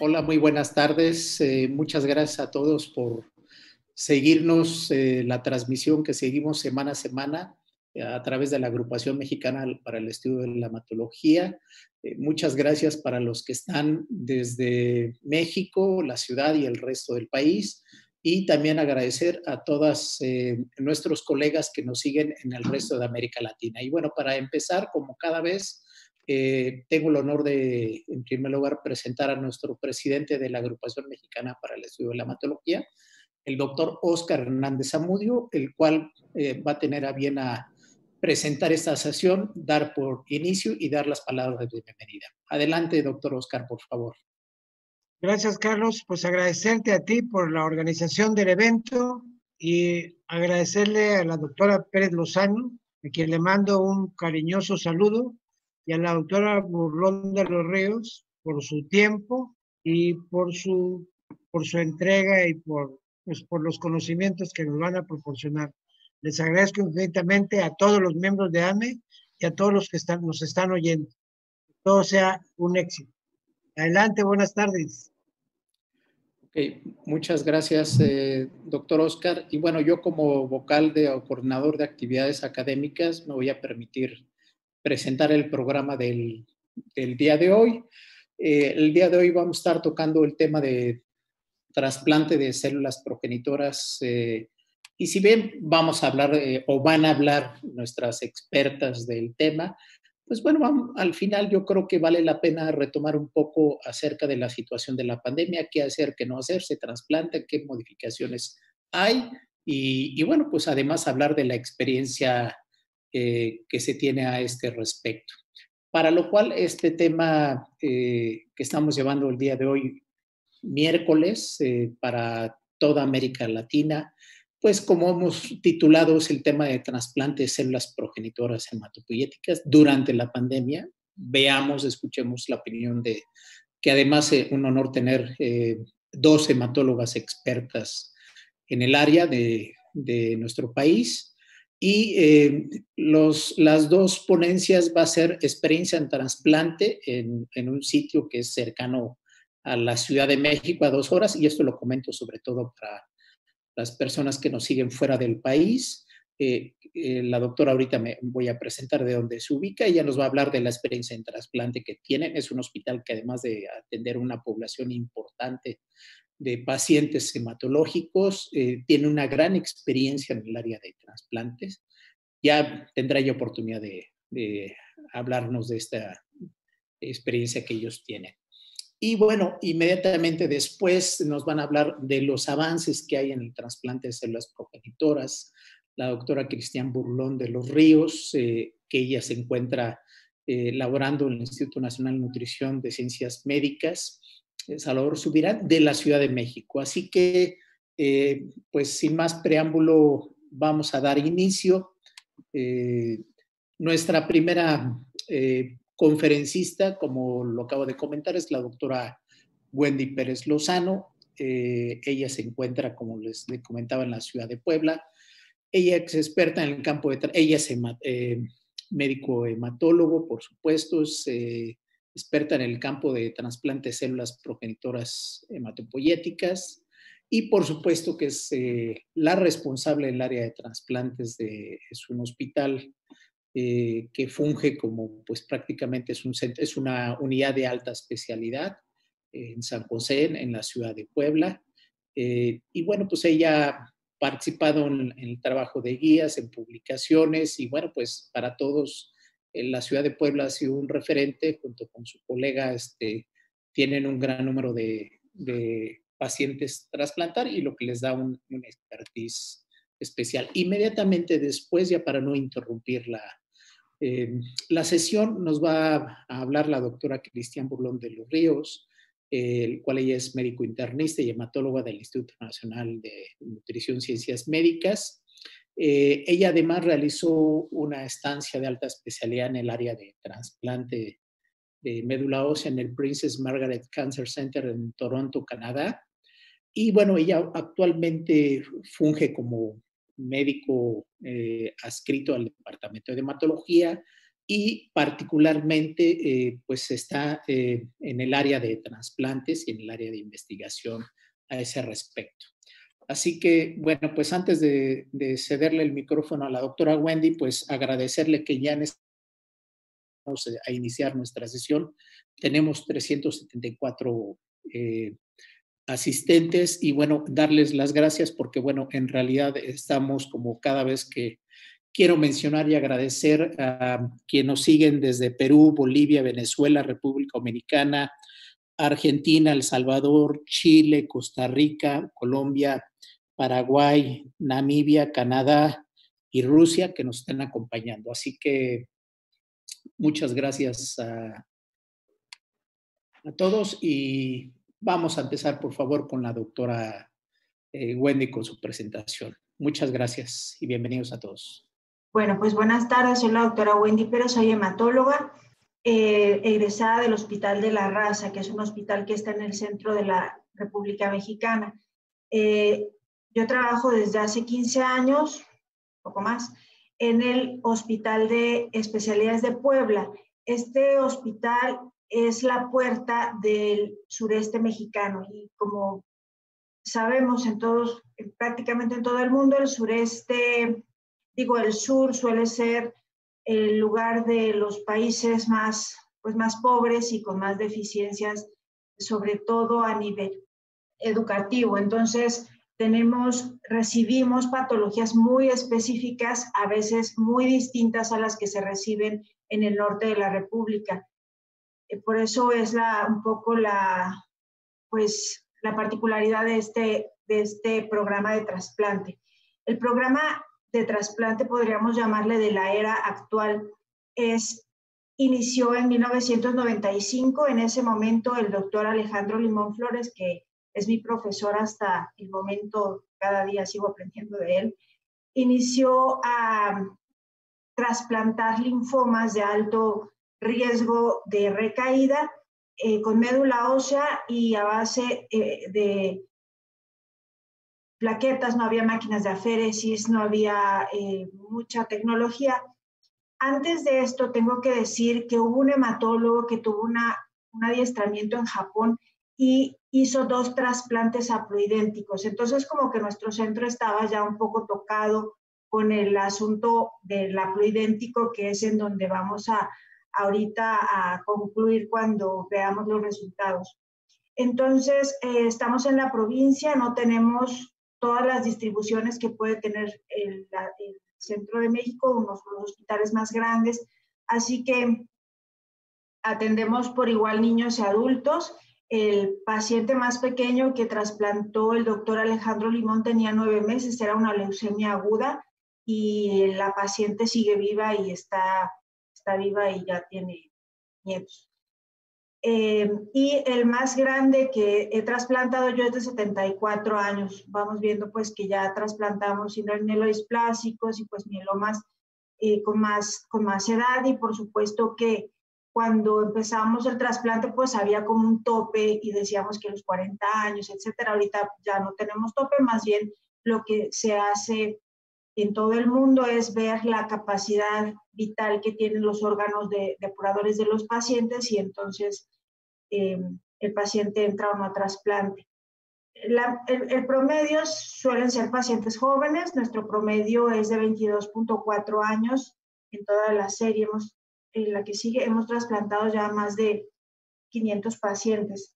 Hola, muy buenas tardes. Muchas gracias a todos por seguirnos la transmisión que seguimos semana a semana a través de la Agrupación Mexicana para el Estudio de la Hematología. Muchas gracias para los que están desde México, la ciudad y el resto del país. Y también agradecer a todos nuestros colegas que nos siguen en el resto de América Latina. Y bueno, para empezar, como cada vez, tengo el honor de, en primer lugar, presentar a nuestro presidente de la Agrupación Mexicana para el Estudio de la Hematología, el doctor Óscar Hernández Zamudio, el cual va a tener a bien a presentar esta sesión, dar por inicio y dar las palabras de bienvenida. Adelante, doctor Óscar, por favor. Gracias, Carlos. Pues agradecerte a ti por la organización del evento y agradecerle a la doctora Pérez Lozano, a quien le mando un cariñoso saludo, y a la doctora Burlón de los Ríos por su tiempo y por su entrega y por los conocimientos que nos van a proporcionar. Les agradezco infinitamente a todos los miembros de AME y a todos los que nos están oyendo. Que todo sea un éxito. Adelante, buenas tardes. Okay, muchas gracias, doctor Óscar. Y bueno, yo como vocal o coordinador de actividades académicas me voy a permitir presentar el programa del día de hoy. El día de hoy vamos a estar tocando el tema de trasplante de células progenitoras. Y si bien vamos a hablar o van a hablar nuestras expertas del tema, pues bueno, al final yo creo que vale la pena retomar un poco acerca de la situación de la pandemia, qué hacer, qué no hacer, se trasplanta, qué modificaciones hay y bueno, pues además hablar de la experiencia que se tiene a este respecto. Para lo cual este tema que estamos llevando el día de hoy miércoles para toda América Latina, pues como hemos titulado es el tema de trasplante de células progenitoras hematopoyéticas durante la pandemia. Veamos, escuchemos la opinión de, que además es un honor tener dos hematólogas expertas en el área de nuestro país. Y las dos ponencias va a ser experiencia en trasplante en un sitio que es cercano a la Ciudad de México a 2 horas, y esto lo comento sobre todo para las personas que nos siguen fuera del país. La doctora ahorita me voy a presentar de dónde se ubica, ella nos va a hablar de la experiencia en trasplante que tienen. Es un hospital que además de atender una población importante de pacientes hematológicos, tiene una gran experiencia en el área de trasplantes. Ya tendrá yo oportunidad de hablarnos de esta experiencia que ellos tienen. Y bueno, inmediatamente después nos van a hablar de los avances que hay en el trasplante de células progenitoras. La doctora Cristian Burlón de los Ríos, que ella se encuentra laborando en el Instituto Nacional de Nutrición de Ciencias Médicas, Salvador Subirán, de la Ciudad de México. Así que, pues sin más preámbulo, vamos a dar inicio. Nuestra primera conferencista, como lo acabo de comentar, es la doctora Wendy Pérez Lozano. Ella se encuentra, como les comentaba, en la ciudad de Puebla. Ella es experta en el campo de... Ella es médico hematólogo, por supuesto, es experta en el campo de trasplante de células progenitoras hematopoyéticas y por supuesto que es la responsable del área de trasplantes es un hospital que funge como pues prácticamente es una unidad de alta especialidad en San José, en la ciudad de Puebla. Y bueno, pues ella ha participado en el trabajo de guías, en publicaciones y bueno, pues para todos en la ciudad de Puebla ha sido un referente junto con su colega, tienen un gran número de pacientes trasplantar y lo que les da un expertise especial. Inmediatamente después, ya para no interrumpir la sesión, nos va a hablar la doctora Cristian Burlón de los Ríos, el cual ella es médico internista y hematóloga del Instituto Nacional de Nutrición y Ciencias Médicas. Ella además realizó una estancia de alta especialidad en el área de trasplante de médula ósea en el Princess Margaret Cancer Center en Toronto, Canadá. Y bueno, ella actualmente funge como médico adscrito al Departamento de Hematología y particularmente pues está en el área de trasplantes y en el área de investigación a ese respecto. Así que, bueno, pues antes de cederle el micrófono a la doctora Wendy, pues agradecerle que ya vamos a iniciar nuestra sesión. Tenemos 374 asistentes y, bueno, darles las gracias porque, bueno, en realidad estamos como cada vez que quiero mencionar y agradecer a quienes nos siguen desde Perú, Bolivia, Venezuela, República Dominicana, Argentina, El Salvador, Chile, Costa Rica, Colombia, Paraguay, Namibia, Canadá y Rusia que nos están acompañando. Así que muchas gracias a todos y vamos a empezar, por favor, con la doctora Wendy con su presentación. Muchas gracias y bienvenidos a todos. Bueno, pues buenas tardes, soy la doctora Wendy Pérez, soy hematóloga, egresada del Hospital de la Raza, que es un hospital que está en el centro de la República Mexicana. Yo trabajo desde hace 15 años, poco más, en el Hospital de Especialidades de Puebla. Este hospital es la puerta del sureste mexicano y como sabemos prácticamente en todo el mundo, el sureste, el sur suele ser el lugar de los países más pobres y con más deficiencias, sobre todo a nivel educativo. Entonces, recibimos patologías muy específicas, a veces muy distintas a las que se reciben en el norte de la República. Por eso es un poco la particularidad de este programa de trasplante. El programa de trasplante, podríamos llamarle de la era actual, inició en 1995. En ese momento, el doctor Alejandro Limón Flores, que es mi profesor hasta el momento, cada día sigo aprendiendo de él, inició a trasplantar linfomas de alto riesgo de recaída con médula ósea y a base de plaquetas. No había máquinas de aféresis, no había mucha tecnología. Antes de esto, tengo que decir que hubo un hematólogo que tuvo un adiestramiento en Japón y hizo 2 trasplantes haploidénticos. Entonces, como que nuestro centro estaba ya un poco tocado con el asunto del haploidéntico, que es en donde vamos ahorita a concluir cuando veamos los resultados. Entonces, estamos en la provincia, no tenemos todas las distribuciones que puede tener el centro de México, los hospitales más grandes, así que atendemos por igual niños y adultos. El paciente más pequeño que trasplantó el doctor Alejandro Limón tenía 9 meses, era una leucemia aguda y la paciente sigue viva y está viva y ya tiene nietos. Y el más grande que he trasplantado yo es de 74 años. Vamos viendo pues que ya trasplantamos mieloisplásicos y pues mielomas con más edad, y por supuesto que cuando empezamos el trasplante pues había como un tope y decíamos que los 40 años, etcétera. Ahorita ya no tenemos tope, más bien lo que se hace en todo el mundo es ver la capacidad vital que tienen los órganos depuradores de los pacientes y entonces el paciente entra o no a trasplante. El promedio suelen ser pacientes jóvenes. Nuestro promedio es de 22.4 años. En toda la serie, en la que sigue, hemos trasplantado ya más de 500 pacientes.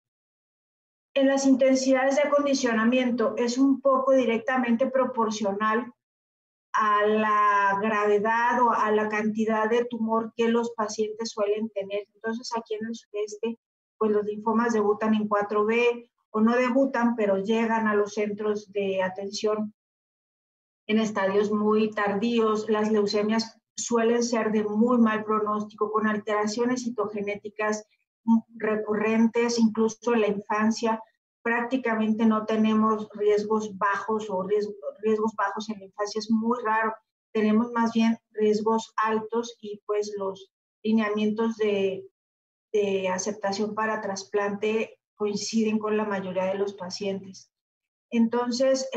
En las intensidades de acondicionamiento es un poco directamente proporcional a la gravedad o a la cantidad de tumor que los pacientes suelen tener. Entonces, aquí en el sureste, pues los linfomas debutan en 4B o no debutan, pero llegan a los centros de atención en estadios muy tardíos. Las leucemias suelen ser de muy mal pronóstico, con alteraciones citogenéticas recurrentes, incluso en la infancia. Prácticamente no tenemos riesgos bajos o riesgos bajos en la infancia, es muy raro. Tenemos más bien riesgos altos y pues los lineamientos de aceptación para trasplante coinciden con la mayoría de los pacientes. Entonces,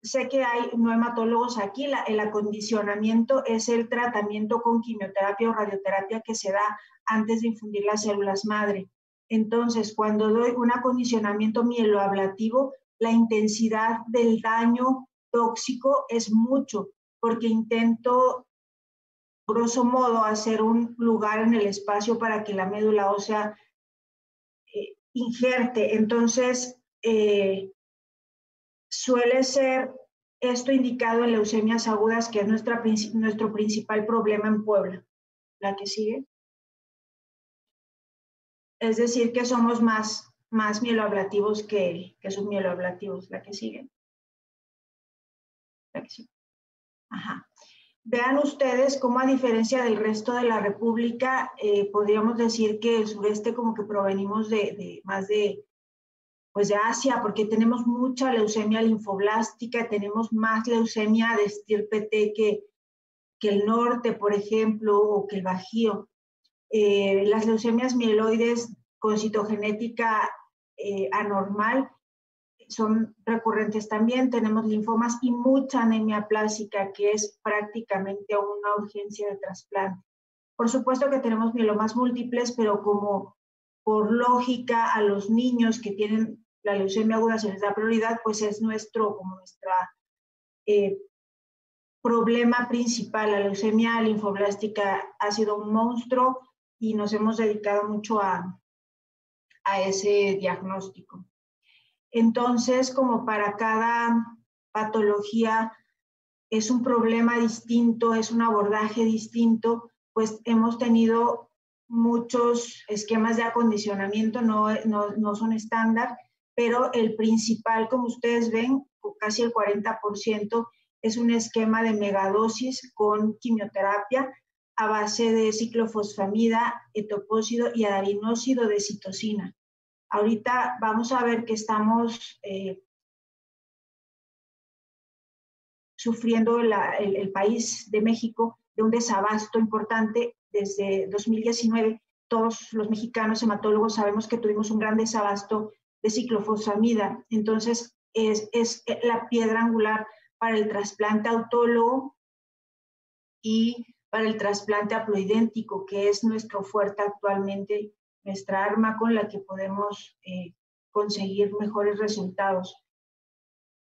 sé que hay no hematólogos aquí, el acondicionamiento es el tratamiento con quimioterapia o radioterapia que se da antes de infundir las células madre. Entonces, cuando doy un acondicionamiento mieloablativo, la intensidad del daño tóxico es mucho, porque intento, grosso modo, hacer un lugar en el espacio para que la médula ósea ingerte. Entonces, suele ser esto indicado en leucemias agudas, que es nuestro principal problema en Puebla. La que sigue. Es decir, que somos más mieloablativos que submieloablativos. La que sigue. La que sigue. Ajá. Vean ustedes cómo, a diferencia del resto de la República, podríamos decir que el sureste como que provenimos más de Asia, porque tenemos mucha leucemia linfoblástica, tenemos más leucemia de estirpe T que el norte, por ejemplo, o que el Bajío. Las leucemias mieloides con citogenética anormal son recurrentes también. Tenemos linfomas y mucha anemia plástica, que es prácticamente una urgencia de trasplante. Por supuesto que tenemos mielomas múltiples, pero como por lógica a los niños que tienen la leucemia aguda se les da prioridad, pues es nuestro problema principal. La leucemia linfoblástica ha sido un monstruo y nos hemos dedicado mucho a ese diagnóstico. Entonces, como para cada patología es un problema distinto, es un abordaje distinto, pues hemos tenido muchos esquemas de acondicionamiento, no son estándar, pero el principal, como ustedes ven, casi el 40%, es un esquema de megadosis con quimioterapia a base de ciclofosfamida, etopósido y adenosído de citosina. Ahorita vamos a ver que estamos sufriendo el país de México de un desabasto importante. Desde 2019, todos los mexicanos hematólogos sabemos que tuvimos un gran desabasto de ciclofosfamida. Entonces, es la piedra angular para el trasplante autólogo y para el trasplante haploidéntico, que es nuestro fuerte actualmente, nuestra arma con la que podemos conseguir mejores resultados.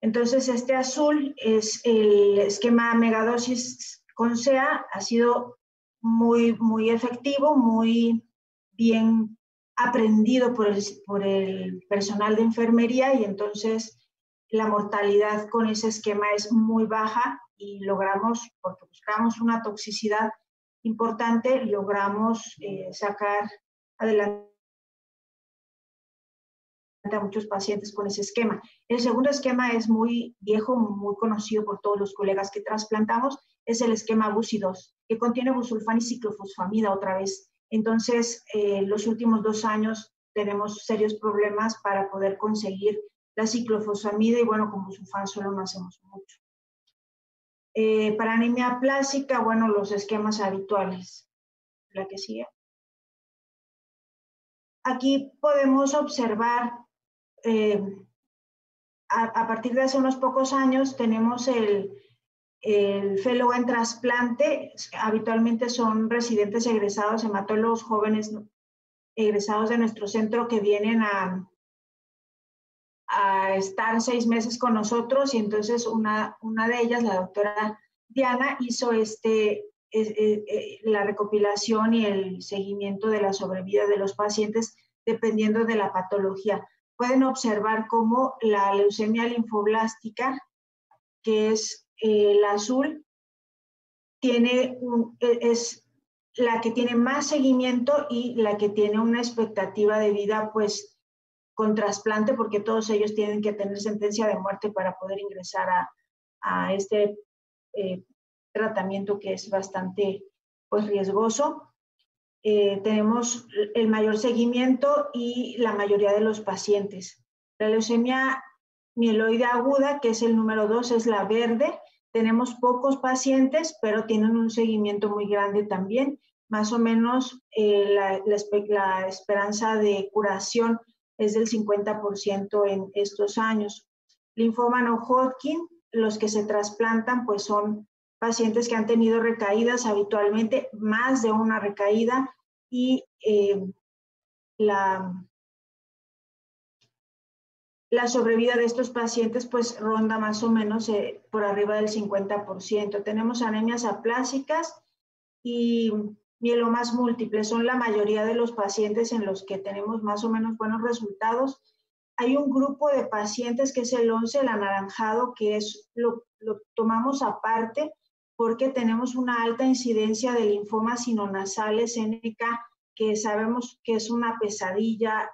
Entonces, este azul es el esquema megadosis con SEA, ha sido muy efectivo, muy bien aprendido por el personal de enfermería, y entonces la mortalidad con ese esquema es muy baja y logramos, porque buscamos una toxicidad importante, logramos sacar adelante a muchos pacientes con ese esquema. El segundo esquema es muy viejo, muy conocido por todos los colegas que trasplantamos, es el esquema BUSI-2, que contiene busulfán y ciclofosfamida otra vez. Entonces, los últimos 2 años tenemos serios problemas para poder conseguir la ciclofosfamida, y bueno, con busulfán solo no hacemos mucho. Para anemia plástica, bueno, los esquemas habituales. La que sigue. Aquí podemos observar, a partir de hace unos pocos años, tenemos el fellow en trasplante. Habitualmente son residentes egresados, hematólogos jóvenes egresados de nuestro centro, que vienen a estar 6 meses con nosotros, y entonces una de ellas, la doctora Diana, hizo la recopilación y el seguimiento de la sobrevida de los pacientes dependiendo de la patología. Pueden observar cómo la leucemia linfoblástica, que es el azul, es la que tiene más seguimiento y la que tiene una expectativa de vida, pues, con trasplante, porque todos ellos tienen que tener sentencia de muerte para poder ingresar a este tratamiento, que es bastante, pues, riesgoso. Tenemos el mayor seguimiento y la mayoría de los pacientes. La leucemia mieloide aguda, que es el número 2, es la verde. Tenemos pocos pacientes, pero tienen un seguimiento muy grande también. Más o menos la esperanza de curación es del 50% en estos años. Linfoma no Hodgkin, los que se trasplantan pues son pacientes que han tenido recaídas habitualmente, más de una recaída, y la sobrevida de estos pacientes pues ronda más o menos por arriba del 50%. Tenemos anemias aplásicas y mielomas múltiples, son la mayoría de los pacientes en los que tenemos más o menos buenos resultados. Hay un grupo de pacientes que es el 11, el anaranjado, que es lo tomamos aparte porque tenemos una alta incidencia de linfomas sinonasales NK, que sabemos que es una pesadilla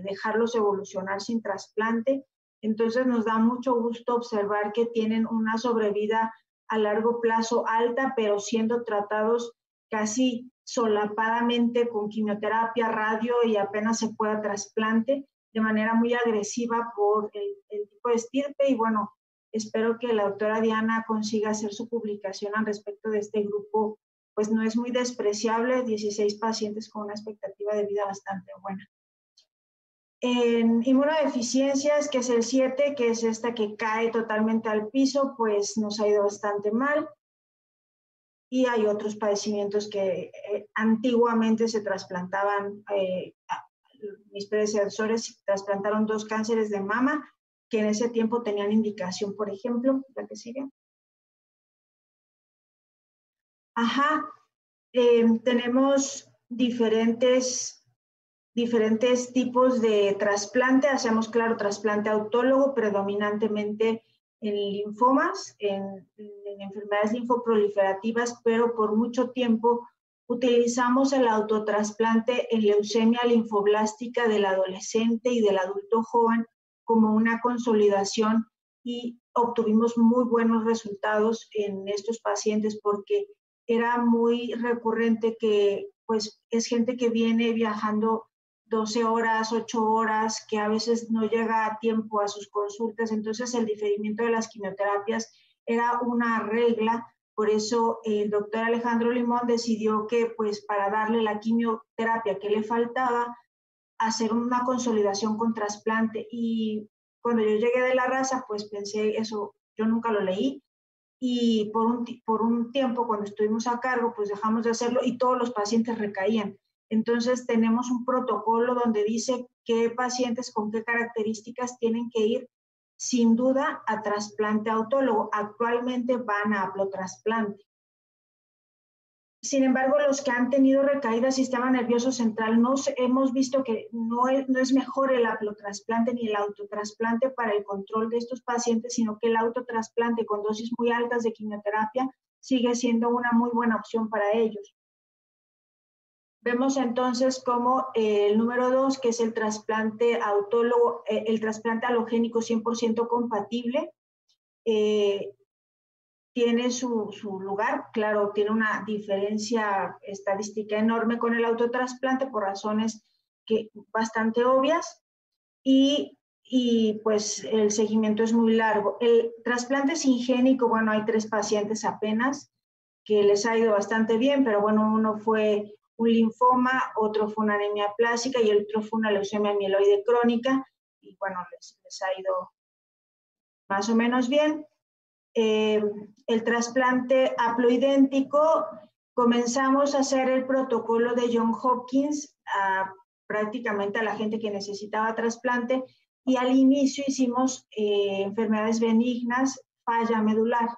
dejarlos evolucionar sin trasplante. Entonces nos da mucho gusto observar que tienen una sobrevida a largo plazo alta, pero siendo tratados casi solapadamente con quimioterapia, radio y apenas se pueda trasplante de manera muy agresiva por el tipo de estirpe. Y bueno, espero que la doctora Diana consiga hacer su publicación al respecto de este grupo, pues no es muy despreciable, 16 pacientes con una expectativa de vida bastante buena. En inmunodeficiencias, que es el 7, que es esta que cae totalmente al piso, pues nos ha ido bastante mal. Y hay otros padecimientos que antiguamente se trasplantaban, mis predecesores trasplantaron 2 cánceres de mama, que en ese tiempo tenían indicación, por ejemplo, la que sigue. Ajá, tenemos diferentes tipos de trasplante. Hacemos, claro, trasplante autólogo, predominantemente en linfomas, en enfermedades linfoproliferativas, pero por mucho tiempo utilizamos el autotrasplante en leucemia linfoblástica del adolescente y del adulto joven como una consolidación, y obtuvimos muy buenos resultados en estos pacientes porque era muy recurrente que pues es gente que viene viajando 12 horas, 8 horas, que a veces no llega a tiempo a sus consultas. Entonces el diferimiento de las quimioterapias era una regla. Por eso el doctor Alejandro Limón decidió que pues para darle la quimioterapia que le faltaba, hacer una consolidación con trasplante. Y cuando yo llegué de la raza, pues pensé eso, yo nunca lo leí, y por un tiempo cuando estuvimos a cargo, pues dejamos de hacerlo y todos los pacientes recaían. Entonces tenemos un protocolo donde dice qué pacientes con qué características tienen que ir sin duda a trasplante autólogo. Actualmente van a haplotrasplante. Sin embargo, los que han tenido recaída del sistema nervioso central, hemos visto que no es mejor el haplotrasplante ni el autotrasplante para el control de estos pacientes, sino que el autotrasplante con dosis muy altas de quimioterapia sigue siendo una muy buena opción para ellos. Vemos entonces como el número 2, que es el trasplante autólogo, el trasplante halogénico 100% compatible, tiene su lugar. Claro, tiene una diferencia estadística enorme con el autotrasplante por razones bastante obvias, y pues el seguimiento es muy largo. El trasplante singénico, bueno, hay 3 pacientes apenas que les ha ido bastante bien, pero bueno, uno fue un linfoma, otro fue una anemia plástica y el otro fue una leucemia mieloide crónica, y bueno, les ha ido más o menos bien. El trasplante haploidéntico, comenzamos a hacer el protocolo de Johns Hopkins prácticamente a la gente que necesitaba trasplante, y al inicio hicimos enfermedades benignas, falla medular.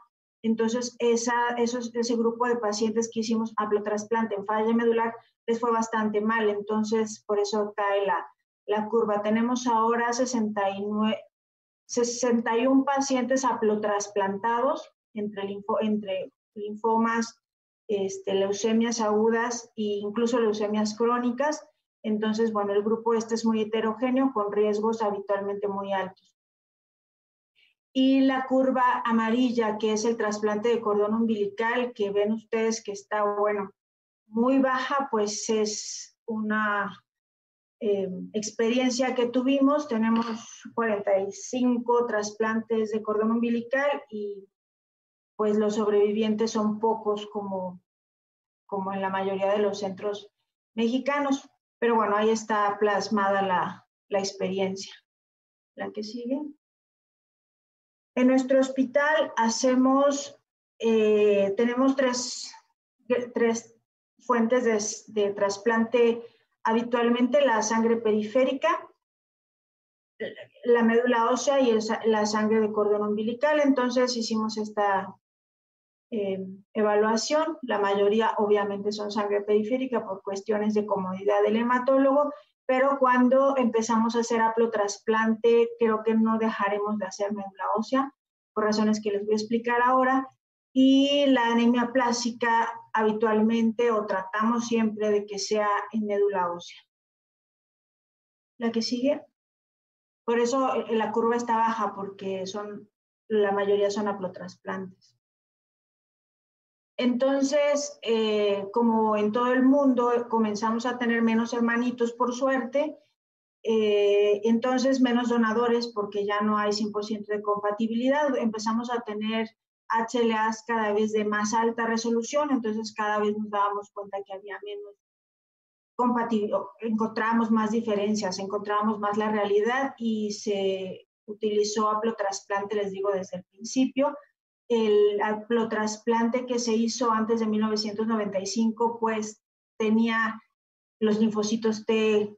Entonces ese grupo de pacientes que hicimos haplotrasplante en falla medular les fue bastante mal, entonces por eso cae la curva. Tenemos ahora 61 pacientes haplotrasplantados entre linfomas, leucemias agudas e incluso leucemias crónicas. Entonces, bueno, el grupo es muy heterogéneo con riesgos habitualmente muy altos. Y la curva amarilla, que es el trasplante de cordón umbilical, que ven ustedes que está, bueno, muy baja, pues es una experiencia que tuvimos. Tenemos 45 trasplantes de cordón umbilical y pues los sobrevivientes son pocos como en la mayoría de los centros mexicanos. Pero bueno, ahí está plasmada la experiencia. La que sigue. En nuestro hospital tenemos tres fuentes de trasplante habitualmente: la sangre periférica, la médula ósea y la sangre de cordón umbilical. Entonces hicimos esta evaluación. La mayoría obviamente son sangre periférica por cuestiones de comodidad del hematólogo, pero cuando empezamos a hacer haplotrasplante creo que no dejaremos de hacer médula ósea, por razones que les voy a explicar ahora. Y la anemia plástica habitualmente, o tratamos siempre de que sea en médula ósea. La que sigue. Por eso la curva está baja, porque la mayoría son haplotrasplantes. Entonces, como en todo el mundo comenzamos a tener menos hermanitos por suerte, entonces menos donadores, porque ya no hay 100% de compatibilidad. Empezamos a tener HLAs cada vez de más alta resolución, entonces cada vez nos dábamos cuenta que había menos compatibilidad, encontrábamos más diferencias, encontrábamos más la realidad, y se utilizó haplotrasplante, les digo, desde el principio. El haplotrasplante que se hizo antes de 1995, pues tenía los linfocitos T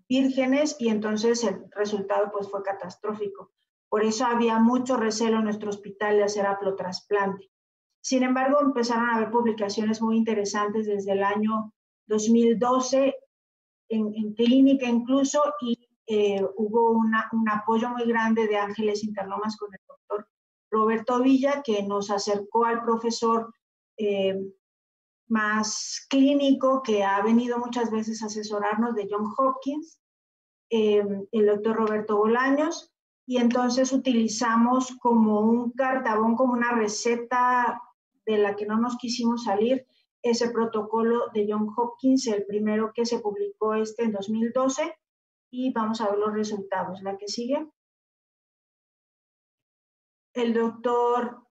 vírgenes, y entonces el resultado pues fue catastrófico. Por eso había mucho recelo en nuestro hospital de hacer haplotrasplante. Sin embargo, empezaron a haber publicaciones muy interesantes desde el año 2012 en clínica incluso, y hubo un apoyo muy grande de Ángeles Interlomas con el doctor Roberto Villa, que nos acercó al profesor más clínico que ha venido muchas veces a asesorarnos, de Johns Hopkins, el doctor Roberto Bolaños, y entonces utilizamos como un cartabón, como una receta de la que no nos quisimos salir, ese protocolo de Johns Hopkins, el primero que se publicó en 2012, y vamos a ver los resultados. La que sigue. El doctor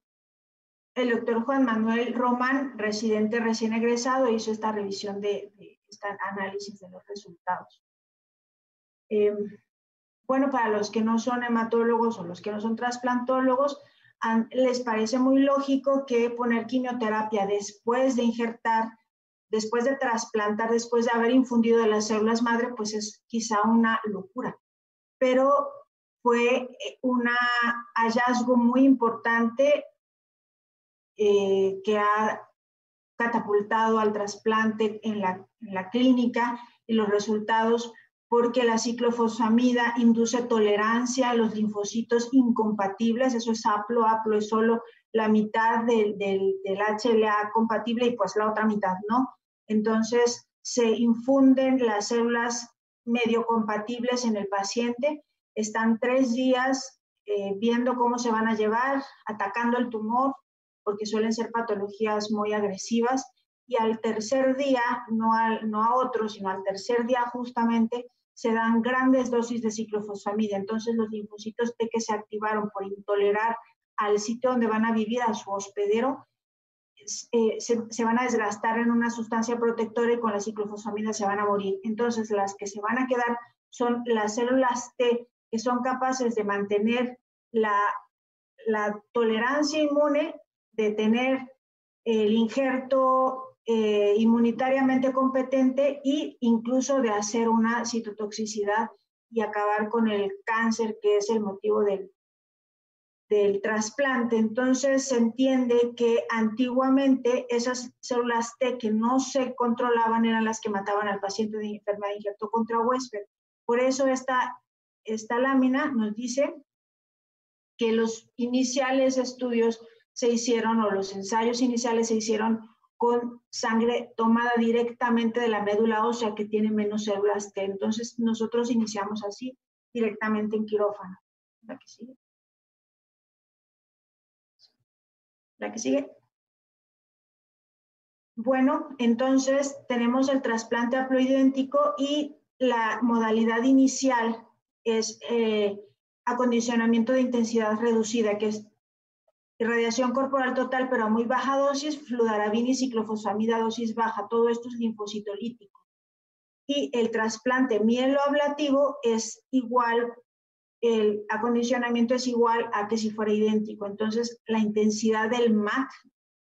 Juan Manuel Román, residente recién egresado, hizo esta revisión de este análisis de los resultados. Bueno, para los que no son hematólogos o los que no son trasplantólogos, les parece muy lógico que poner quimioterapia después de injertar, después de trasplantar, después de haber infundido de las células madre, pues es quizá una locura. Pero fue un hallazgo muy importante que ha catapultado al trasplante en la clínica y los resultados, porque la ciclofosfamida induce tolerancia a los linfocitos incompatibles. Eso es haplo es solo la mitad del HLA compatible y pues la otra mitad no. Entonces se infunden las células medio compatibles en el paciente, están 3 días viendo cómo se van a llevar, atacando el tumor, porque suelen ser patologías muy agresivas, y al tercer día, no a otro, sino al tercer día justamente, se dan grandes dosis de ciclofosfamida. Entonces los linfocitos T que se activaron por intolerar al sitio donde van a vivir, a su hospedero, se van a desgastar en una sustancia protectora, y con la ciclofosfamida se van a morir. Entonces las que se van a quedar son las células T, que son capaces de mantener la tolerancia inmune, de tener el injerto inmunitariamente competente, e incluso de hacer una citotoxicidad y acabar con el cáncer, que es el motivo del trasplante. Entonces se entiende que antiguamente esas células T que no se controlaban eran las que mataban al paciente de enfermedad de injerto contra huésped. Por eso esta lámina nos dice que los iniciales estudios se hicieron, o los ensayos iniciales se hicieron con sangre tomada directamente de la médula ósea, que tiene menos células T. Entonces nosotros iniciamos así, directamente en quirófano. La que sigue. La que sigue. Bueno, entonces tenemos el trasplante haploidéntico, y la modalidad inicial es acondicionamiento de intensidad reducida, que es irradiación corporal total, pero a muy baja dosis, fludarabina y ciclofosfamida dosis baja. Todo esto es linfocitolítico. Y el trasplante mieloablativo es igual el acondicionamiento es igual a que si fuera idéntico. Entonces, la intensidad del MAC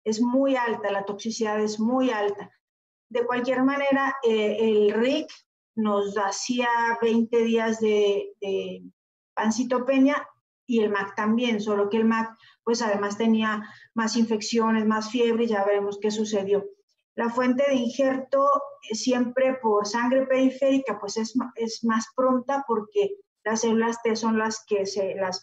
es muy alta, la toxicidad es muy alta. De cualquier manera, el RIC nos hacía 20 días de pancitopenia y el MAC también, solo que el MAC, pues además tenía más infecciones, más fiebre, y ya veremos qué sucedió. La fuente de injerto siempre por sangre periférica, pues es más pronta porque las células T son las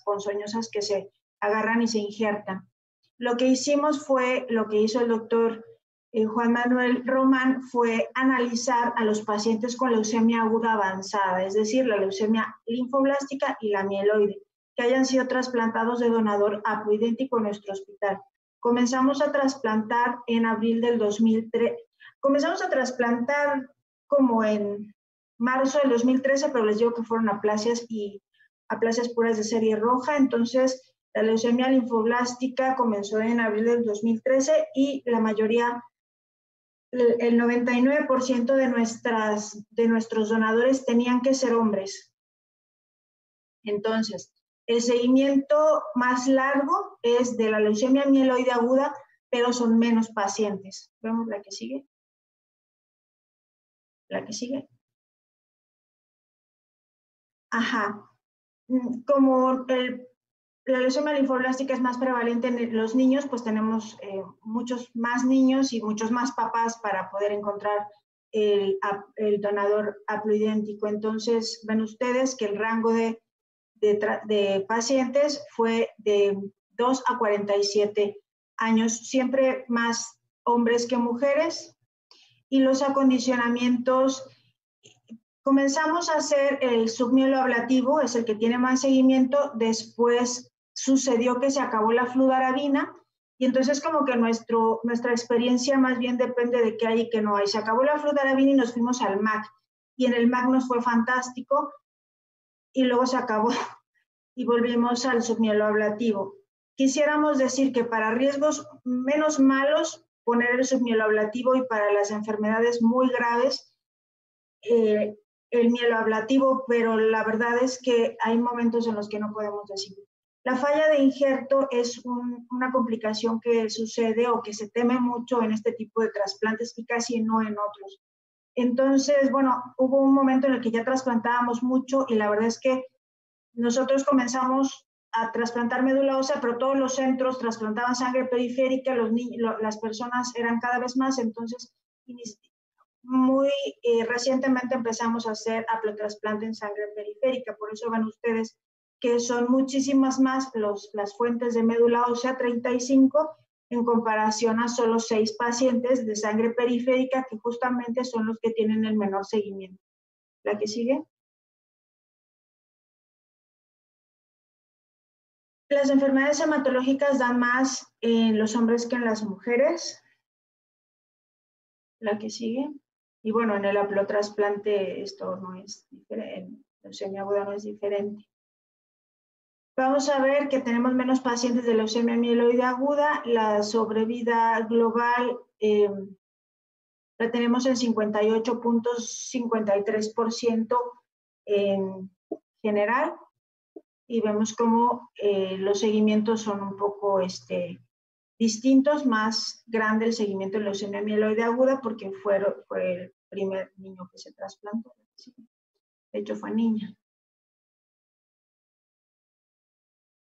ponzoñosas que se agarran y se injertan. Lo que hicimos fue, lo que hizo el doctor Juan Manuel Román, fue analizar a los pacientes con leucemia aguda avanzada, es decir, la leucemia linfoblástica y la mieloide, que hayan sido trasplantados de donador haploidéntico en nuestro hospital. Comenzamos a trasplantar en abril del 2003. Comenzamos a trasplantar como en marzo del 2013, pero les digo que fueron aplasias y aplasias puras de serie roja. Entonces, la leucemia linfoblástica comenzó en abril del 2013 y la mayoría, el 99% de nuestros donadores tenían que ser hombres. Entonces, el seguimiento más largo es de la leucemia mieloide aguda, pero son menos pacientes. Vemos la que sigue. La que sigue. Ajá. Como la leucemia linfoblástica es más prevalente en los niños, pues tenemos muchos más niños y muchos más papás para poder encontrar el donador haploidéntico. Entonces, ven ustedes que el rango de pacientes fue de 2 a 47 años, siempre más hombres que mujeres. Y los acondicionamientos, comenzamos a hacer el submielo ablativo, es el que tiene más seguimiento. Después sucedió que se acabó la fludarabina y entonces como que nuestra experiencia más bien depende de qué hay y qué no hay. Se acabó la fludarabina y nos fuimos al MAC y en el MAC nos fue fantástico y luego se acabó y volvimos al submielo ablativo. Quisiéramos decir que para riesgos menos malos poner el submielo ablativo y para las enfermedades muy graves el mieloablativo, pero la verdad es que hay momentos en los que no podemos decir. La falla de injerto es una complicación que sucede o que se teme mucho en este tipo de trasplantes y casi no en otros. Entonces, bueno, hubo un momento en el que ya trasplantábamos mucho y la verdad es que nosotros comenzamos a trasplantar médula ósea, pero todos los centros trasplantaban sangre periférica, las personas eran cada vez más, entonces muy recientemente empezamos a hacer haplotrasplante en sangre periférica, por eso ven ustedes que son muchísimas más las fuentes de médula ósea, 35, en comparación a solo 6 pacientes de sangre periférica, que justamente son los que tienen el menor seguimiento. ¿La que sigue? Las enfermedades hematológicas dan más en los hombres que en las mujeres. La que sigue. Y bueno, en el haplotrasplante esto no es diferente, en leucemia aguda no es diferente. Vamos a ver que tenemos menos pacientes de leucemia mieloide aguda. La sobrevida global la tenemos en 58.53% en general. Y vemos cómo los seguimientos son un poco distintos, más grande el seguimiento de leucemia mieloide aguda porque fue el primer niño que se trasplantó. De hecho, fue niña.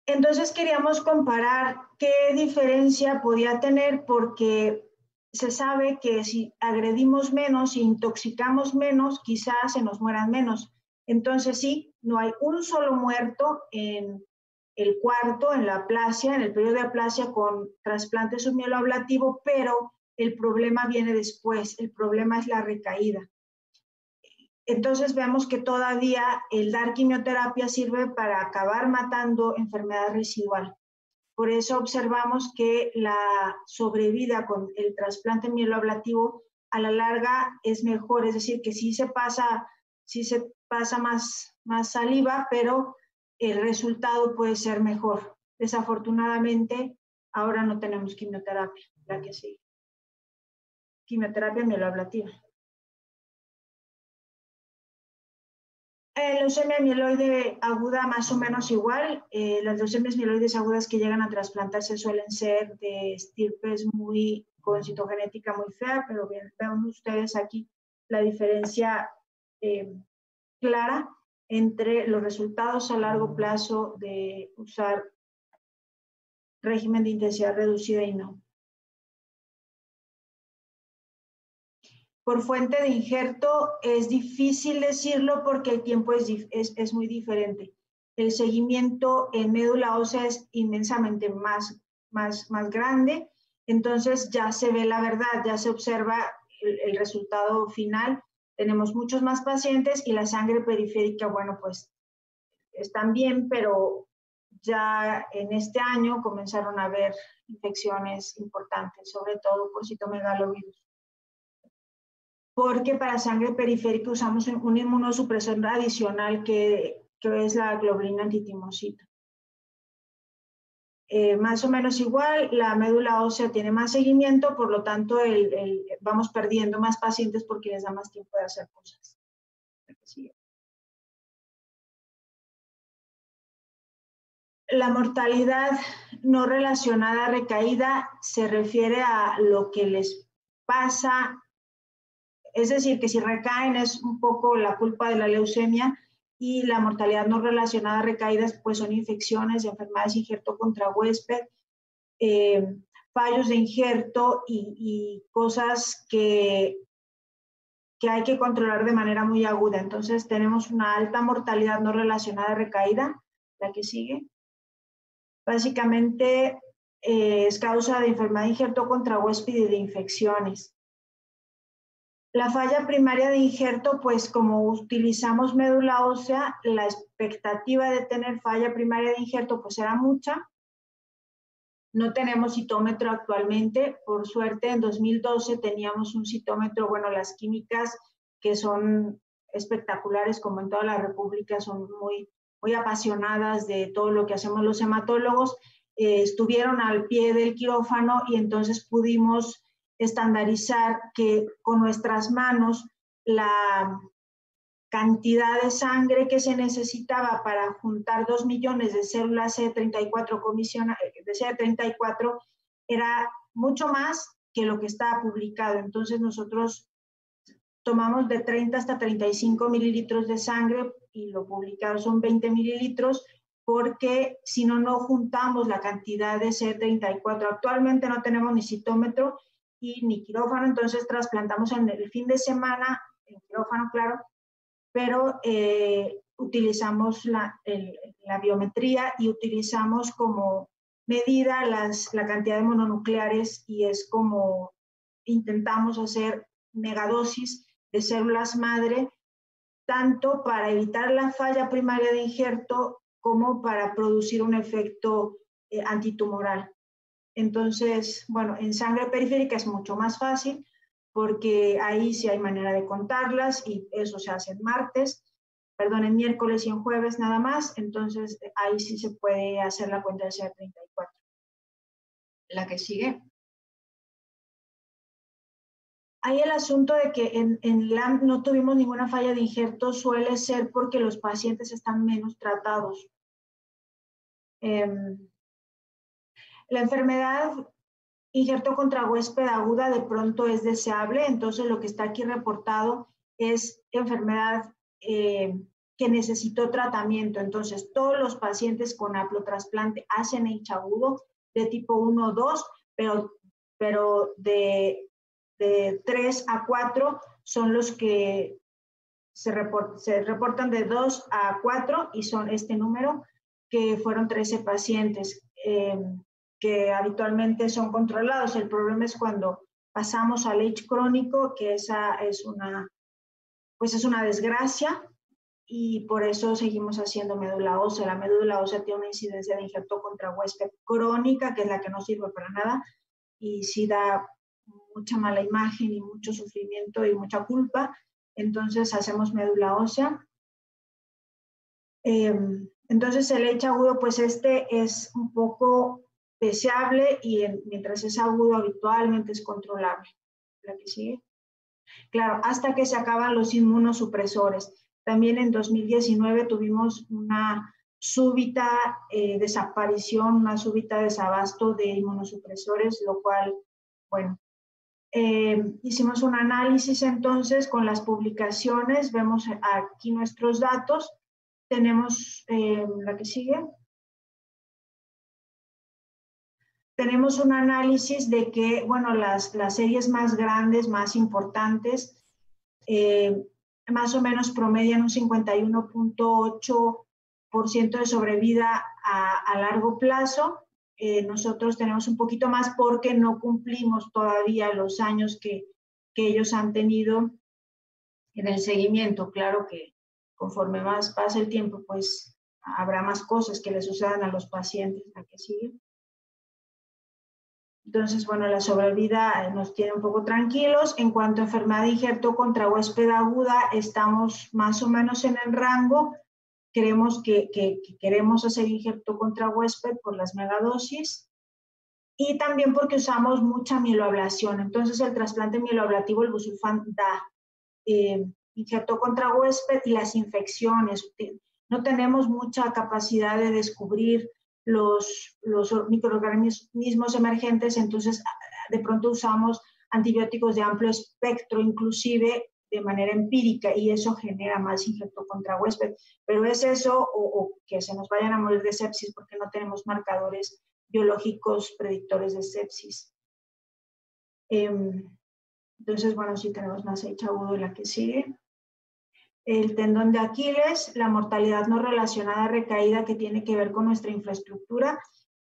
Entonces queríamos comparar qué diferencia podía tener porque se sabe que si agredimos menos, si intoxicamos menos, quizás se nos mueran menos. Entonces sí, no hay un solo muerto en el cuarto, en la aplasia, en el periodo de aplasia con trasplante submieloablativo, pero el problema viene después, el problema es la recaída. Entonces vemos que todavía el dar quimioterapia sirve para acabar matando enfermedad residual. Por eso observamos que la sobrevida con el trasplante mieloablativo a la larga es mejor, es decir, que sí se pasa más saliva, pero el resultado puede ser mejor. Desafortunadamente, ahora no tenemos quimioterapia, la que sigue. Quimioterapia mieloablativa. Leucemia mieloide aguda más o menos igual. Las leucemias mieloides agudas que llegan a trasplantarse suelen ser de estirpes con citogenética muy fea, pero bien, vean ustedes aquí la diferencia clara entre los resultados a largo plazo de usar régimen de intensidad reducida y no. Por fuente de injerto es difícil decirlo porque el tiempo es muy diferente. El seguimiento en médula ósea es inmensamente más grande, entonces ya se ve la verdad, ya se observa el resultado final. Tenemos muchos más pacientes y la sangre periférica, bueno, pues están bien, pero ya en este año comenzaron a haber infecciones importantes, sobre todo por citomegalovirus. Porque para sangre periférica usamos un inmunosupresor adicional que es la globulina antitimosita. Más o menos igual, la médula ósea tiene más seguimiento, por lo tanto vamos perdiendo más pacientes porque les da más tiempo de hacer cosas. La mortalidad no relacionada a recaída se refiere a lo que les pasa. Es decir, que si recaen es un poco la culpa de la leucemia, y la mortalidad no relacionada a recaídas pues son infecciones, enfermedades de injerto contra huésped, fallos de injerto y cosas que hay que controlar de manera muy aguda. Entonces tenemos una alta mortalidad no relacionada a recaída, la que sigue. Básicamente es causa de enfermedad de injerto contra huésped y de infecciones. La falla primaria de injerto, pues como utilizamos médula ósea, la expectativa de tener falla primaria de injerto pues era mucha. No tenemos citómetro actualmente. Por suerte, en 2012 teníamos un citómetro, bueno, las químicas que son espectaculares, como en toda la República, son muy apasionadas de todo lo que hacemos los hematólogos. Estuvieron al pie del quirófano y entonces pudimos estandarizar que con nuestras manos la cantidad de sangre que se necesitaba para juntar 2 millones de células CD34 de CD34 era mucho más que lo que estaba publicado. Entonces nosotros tomamos de 30 hasta 35 mililitros de sangre y lo publicado son 20 mililitros, porque si no, no juntamos la cantidad de CD34. Actualmente no tenemos ni citómetro y ni quirófano, entonces trasplantamos en el fin de semana, en quirófano, claro, pero utilizamos la biometría y utilizamos como medida la cantidad de mononucleares, y es como intentamos hacer megadosis de células madre, tanto para evitar la falla primaria de injerto como para producir un efecto antitumoral. Entonces, bueno, en sangre periférica es mucho más fácil porque ahí sí hay manera de contarlas y eso se hace en miércoles y en jueves nada más. Entonces, ahí sí se puede hacer la cuenta de CD34. La que sigue. Hay el asunto de que en LAM no tuvimos ninguna falla de injerto, suele ser porque los pacientes están menos tratados. La enfermedad injerto contra huésped aguda de pronto es deseable, entonces lo que está aquí reportado es enfermedad que necesitó tratamiento. Entonces todos los pacientes con haplotrasplante hacen AIH agudo de tipo 1 o 2, pero de 3 a 4 son los que se reportan de 2 a 4 y son este número, que fueron 13 pacientes que habitualmente son controlados. El problema es cuando pasamos al AIH crónico, que esa es una desgracia, y por eso seguimos haciendo médula ósea. La médula ósea tiene una incidencia de injerto contra huésped crónica, que es la que no sirve para nada, y sí da mucha mala imagen y mucho sufrimiento y mucha culpa. Entonces hacemos médula ósea. Entonces el AIH agudo, pues este es un poco deseable y mientras es agudo habitualmente es controlable. La que sigue. Claro, hasta que se acaban los inmunosupresores. También en 2019 tuvimos una súbita desaparición, una súbita desabasto de inmunosupresores, lo cual, bueno, hicimos un análisis entonces con las publicaciones, vemos aquí nuestros datos, tenemos la que sigue. Tenemos un análisis de que, bueno, las series más grandes, más importantes, más o menos promedian un 51.8% de sobrevida a largo plazo. Nosotros tenemos un poquito más porque no cumplimos todavía los años que ellos han tenido en el seguimiento. Claro que conforme más pasa el tiempo, pues habrá más cosas que le sucedan a los pacientes. ¿La que sigue? Entonces, bueno, la sobrevida nos tiene un poco tranquilos. En cuanto a enfermedad de injerto contra huésped aguda, estamos más o menos en el rango. Creemos que queremos hacer injerto contra huésped por las megadosis y también porque usamos mucha mieloablación. Entonces, el trasplante mieloablativo, el busulfán, da injerto contra huésped y las infecciones. No tenemos mucha capacidad de descubrir los microorganismos emergentes, entonces de pronto usamos antibióticos de amplio espectro, inclusive de manera empírica, y eso genera más injerto contra huésped. Pero es eso o que se nos vayan a morir de sepsis porque no tenemos marcadores biológicos predictores de sepsis. Entonces, bueno, sí tenemos más H agudo en la que sigue. El tendón de Aquiles, la mortalidad no relacionada recaída que tiene que ver con nuestra infraestructura.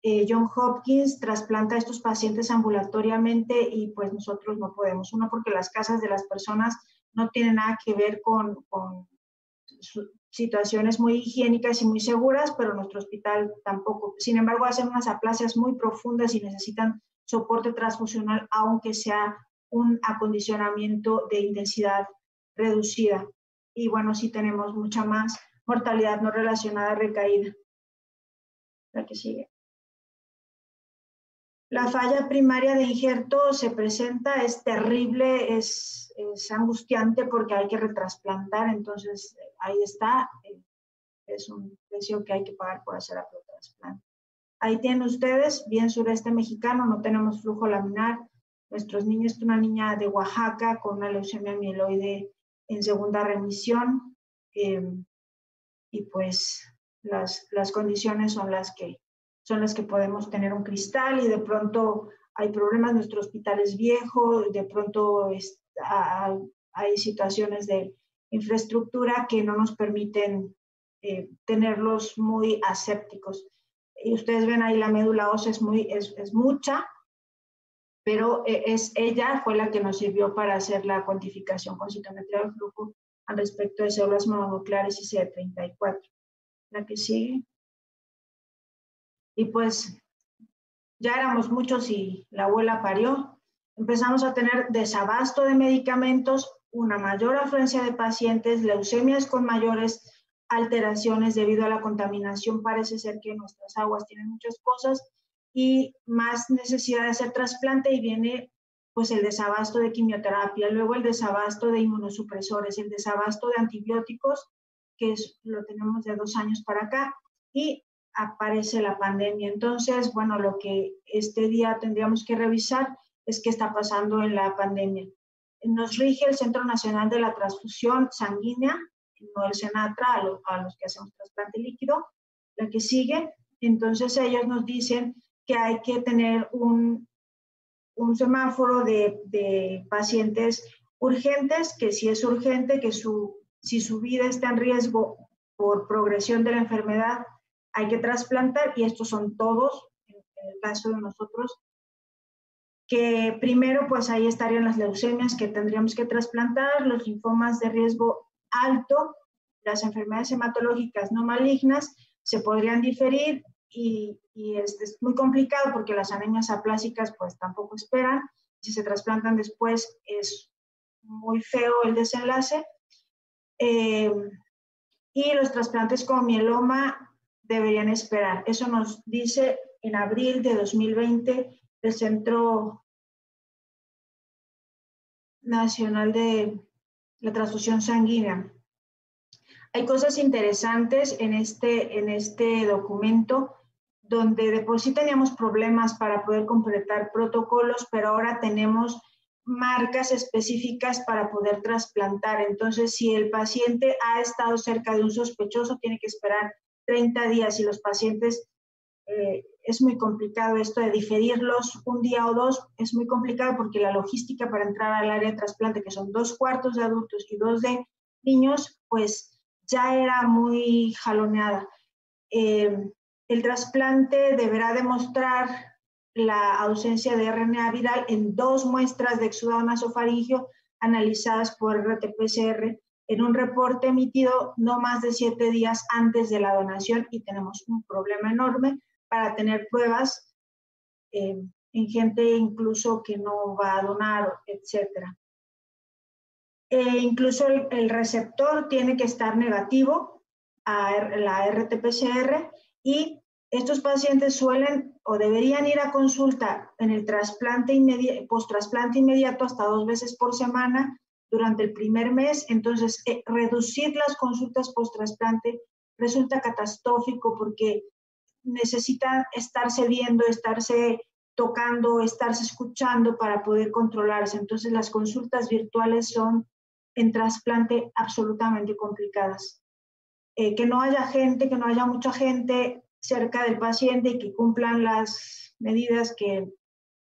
John Hopkins trasplanta a estos pacientes ambulatoriamente y pues nosotros no podemos. Uno, porque las casas de las personas no tienen nada que ver con situaciones muy higiénicas y muy seguras, pero nuestro hospital tampoco. Sin embargo, hacen unas aplasias muy profundas y necesitan soporte transfusional, aunque sea un acondicionamiento de intensidad reducida. Y bueno, sí tenemos mucha más mortalidad no relacionada a recaída. La que sigue. La falla primaria de injerto se presenta, es terrible, es angustiante porque hay que retrasplantar, entonces ahí está, es un precio que hay que pagar por hacer trasplante. Ahí tienen ustedes, bien sureste mexicano, no tenemos flujo laminar. Nuestros niños, una niña de Oaxaca con una leucemia mieloide en segunda remisión, y pues las condiciones son las que podemos tener un cristal y de pronto hay problemas, nuestro hospital es viejo, de pronto hay situaciones de infraestructura que no nos permiten tenerlos muy asépticos. Y ustedes ven ahí la médula ósea es mucha, pero ella fue la que nos sirvió para hacer la cuantificación con citometría de flujo al respecto de células mononucleares y CD34. La que sigue. Y pues ya éramos muchos y la abuela parió. Empezamos a tener desabasto de medicamentos, una mayor afluencia de pacientes, leucemias con mayores alteraciones debido a la contaminación. Parece ser que nuestras aguas tienen muchas cosas y más necesidad de hacer trasplante, y viene pues el desabasto de quimioterapia, luego el desabasto de inmunosupresores, el desabasto de antibióticos, que lo tenemos de 2 años para acá, y aparece la pandemia. Entonces, bueno, lo que este día tendríamos que revisar es qué está pasando en la pandemia. Nos rige el Centro Nacional de la Transfusión Sanguínea, no el Senatra, a los que hacemos trasplante líquido. La que sigue, entonces ellos nos dicen que hay que tener un semáforo de pacientes urgentes, que si es urgente, que si su vida está en riesgo por progresión de la enfermedad, hay que trasplantar, y estos son todos, en el caso de nosotros, que primero pues ahí estarían las leucemias que tendríamos que trasplantar, los linfomas de riesgo alto, las enfermedades hematológicas no malignas se podrían diferir, y es muy complicado porque las anemias aplásicas pues tampoco esperan, si se trasplantan después es muy feo el desenlace, y los trasplantes con mieloma deberían esperar. Eso nos dice en abril de 2020 el Centro Nacional de la Transfusión Sanguínea. Hay cosas interesantes en este documento, donde de por sí teníamos problemas para poder completar protocolos, pero ahora tenemos marcas específicas para poder trasplantar. Entonces, si el paciente ha estado cerca de un sospechoso, tiene que esperar 30 días y los pacientes, es muy complicado esto de diferirlos un día o dos, es muy complicado porque la logística para entrar al área de trasplante, que son 2/4 de adultos y 2 de niños, pues ya era muy jaloneada. El trasplante deberá demostrar la ausencia de RNA viral en 2 muestras de exudado nasofaríngeo analizadas por RT-PCR en un reporte emitido no más de 7 días antes de la donación, y tenemos un problema enorme para tener pruebas en gente incluso que no va a donar, etcétera. Incluso el receptor tiene que estar negativo a la RT-PCR, y estos pacientes suelen o deberían ir a consulta en el post-trasplante inmediato hasta 2 veces por semana durante el primer mes. Entonces, reducir las consultas post-trasplante resulta catastrófico porque necesitan estarse viendo, estarse tocando, estarse escuchando para poder controlarse. Entonces, las consultas virtuales son en trasplante absolutamente complicadas. Que no haya mucha gente cerca del paciente y que cumplan las medidas, que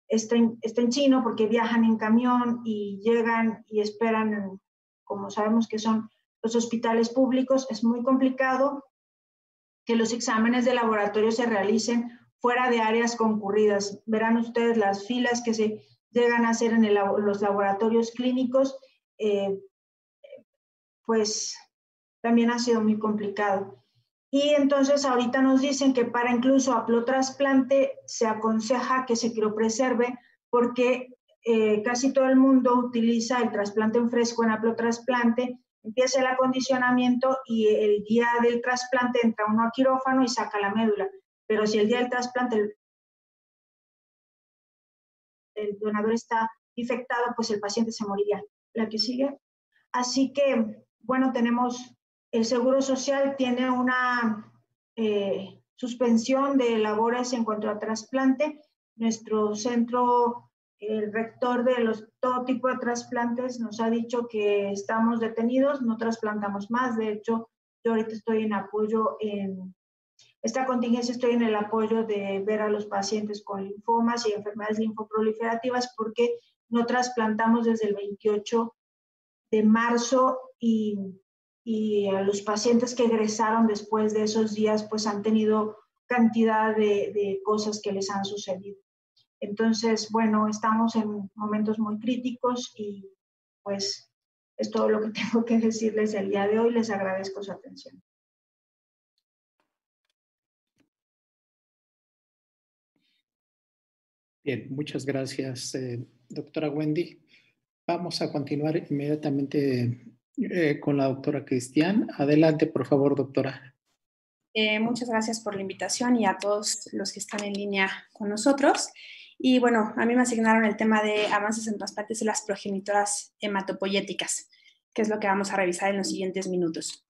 estén chino porque viajan en camión y llegan y esperan, como sabemos que son los hospitales públicos, es muy complicado. Que los exámenes de laboratorio se realicen fuera de áreas concurridas. Verán ustedes las filas que se llegan a hacer en los laboratorios clínicos, pues también ha sido muy complicado. Y entonces ahorita nos dicen que para incluso haplotrasplante se aconseja que se criopreserve, porque casi todo el mundo utiliza el trasplante en fresco en haplotrasplante, empieza el acondicionamiento y el día del trasplante entra uno a quirófano y saca la médula. Pero si el día del trasplante el donador está infectado, pues el paciente se moriría. La que sigue. Así que, bueno, tenemos el Seguro Social tiene una suspensión de labores en cuanto a trasplante. Nuestro centro, el rector de todo tipo de trasplantes, nos ha dicho que estamos detenidos, no trasplantamos más. De hecho, yo ahorita estoy en apoyo en esta contingencia, estoy en el apoyo de ver a los pacientes con linfomas y enfermedades linfoproliferativas, porque no trasplantamos desde el 28 de marzo y a los pacientes que egresaron después de esos días, pues han tenido cantidad de cosas que les han sucedido. Entonces, bueno, estamos en momentos muy críticos y pues es todo lo que tengo que decirles el día de hoy. Les agradezco su atención. Bien, muchas gracias, doctora Wendy. Vamos a continuar inmediatamente con la doctora Cristian. Adelante, por favor, doctora. Muchas gracias por la invitación y a todos los que están en línea con nosotros. Y bueno, a mí me asignaron el tema de avances en trasplantes de las progenitoras hematopoyéticas, que es lo que vamos a revisar en los siguientes minutos.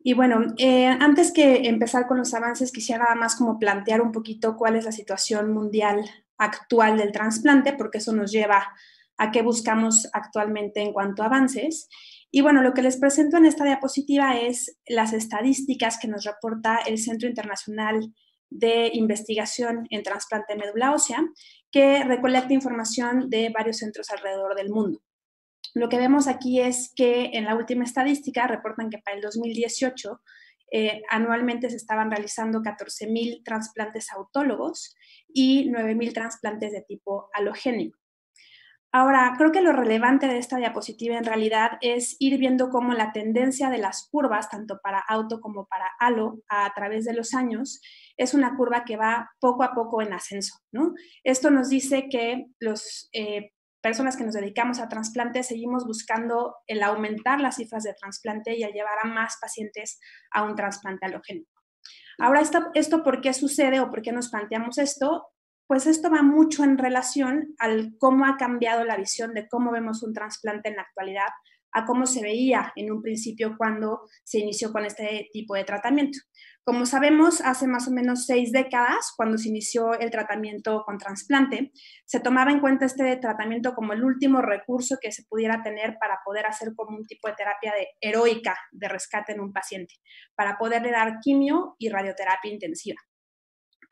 Y bueno, antes que empezar con los avances, quisiera nada más como plantear un poquito cuál es la situación mundial actual del trasplante, porque eso nos lleva a qué buscamos actualmente en cuanto a avances. Y bueno, lo que les presento en esta diapositiva es las estadísticas que nos reporta el Centro Internacional de Investigación en Trasplante de Médula Ósea, que recolecta información de varios centros alrededor del mundo. Lo que vemos aquí es que en la última estadística reportan que para el 2018 anualmente se estaban realizando 14,000 trasplantes autólogos y 9,000 trasplantes de tipo alogénico. Ahora, creo que lo relevante de esta diapositiva en realidad es ir viendo cómo la tendencia de las curvas, tanto para auto como para alo, a través de los años, es una curva que va poco a poco en ascenso, ¿no? Esto nos dice que los personas que nos dedicamos a trasplante seguimos buscando el aumentar las cifras de trasplante y el llevar a más pacientes a un trasplante alogénico. Ahora, ¿esto por qué sucede o por qué nos planteamos esto? Pues esto va mucho en relación al cómo ha cambiado la visión de cómo vemos un trasplante en la actualidad a cómo se veía en un principio cuando se inició con este tipo de tratamiento. Como sabemos, hace más o menos 6 décadas, cuando se inició el tratamiento con trasplante, se tomaba en cuenta este tratamiento como el último recurso que se pudiera tener para poder hacer como un tipo de terapia heroica de rescate en un paciente, para poderle dar quimio y radioterapia intensiva.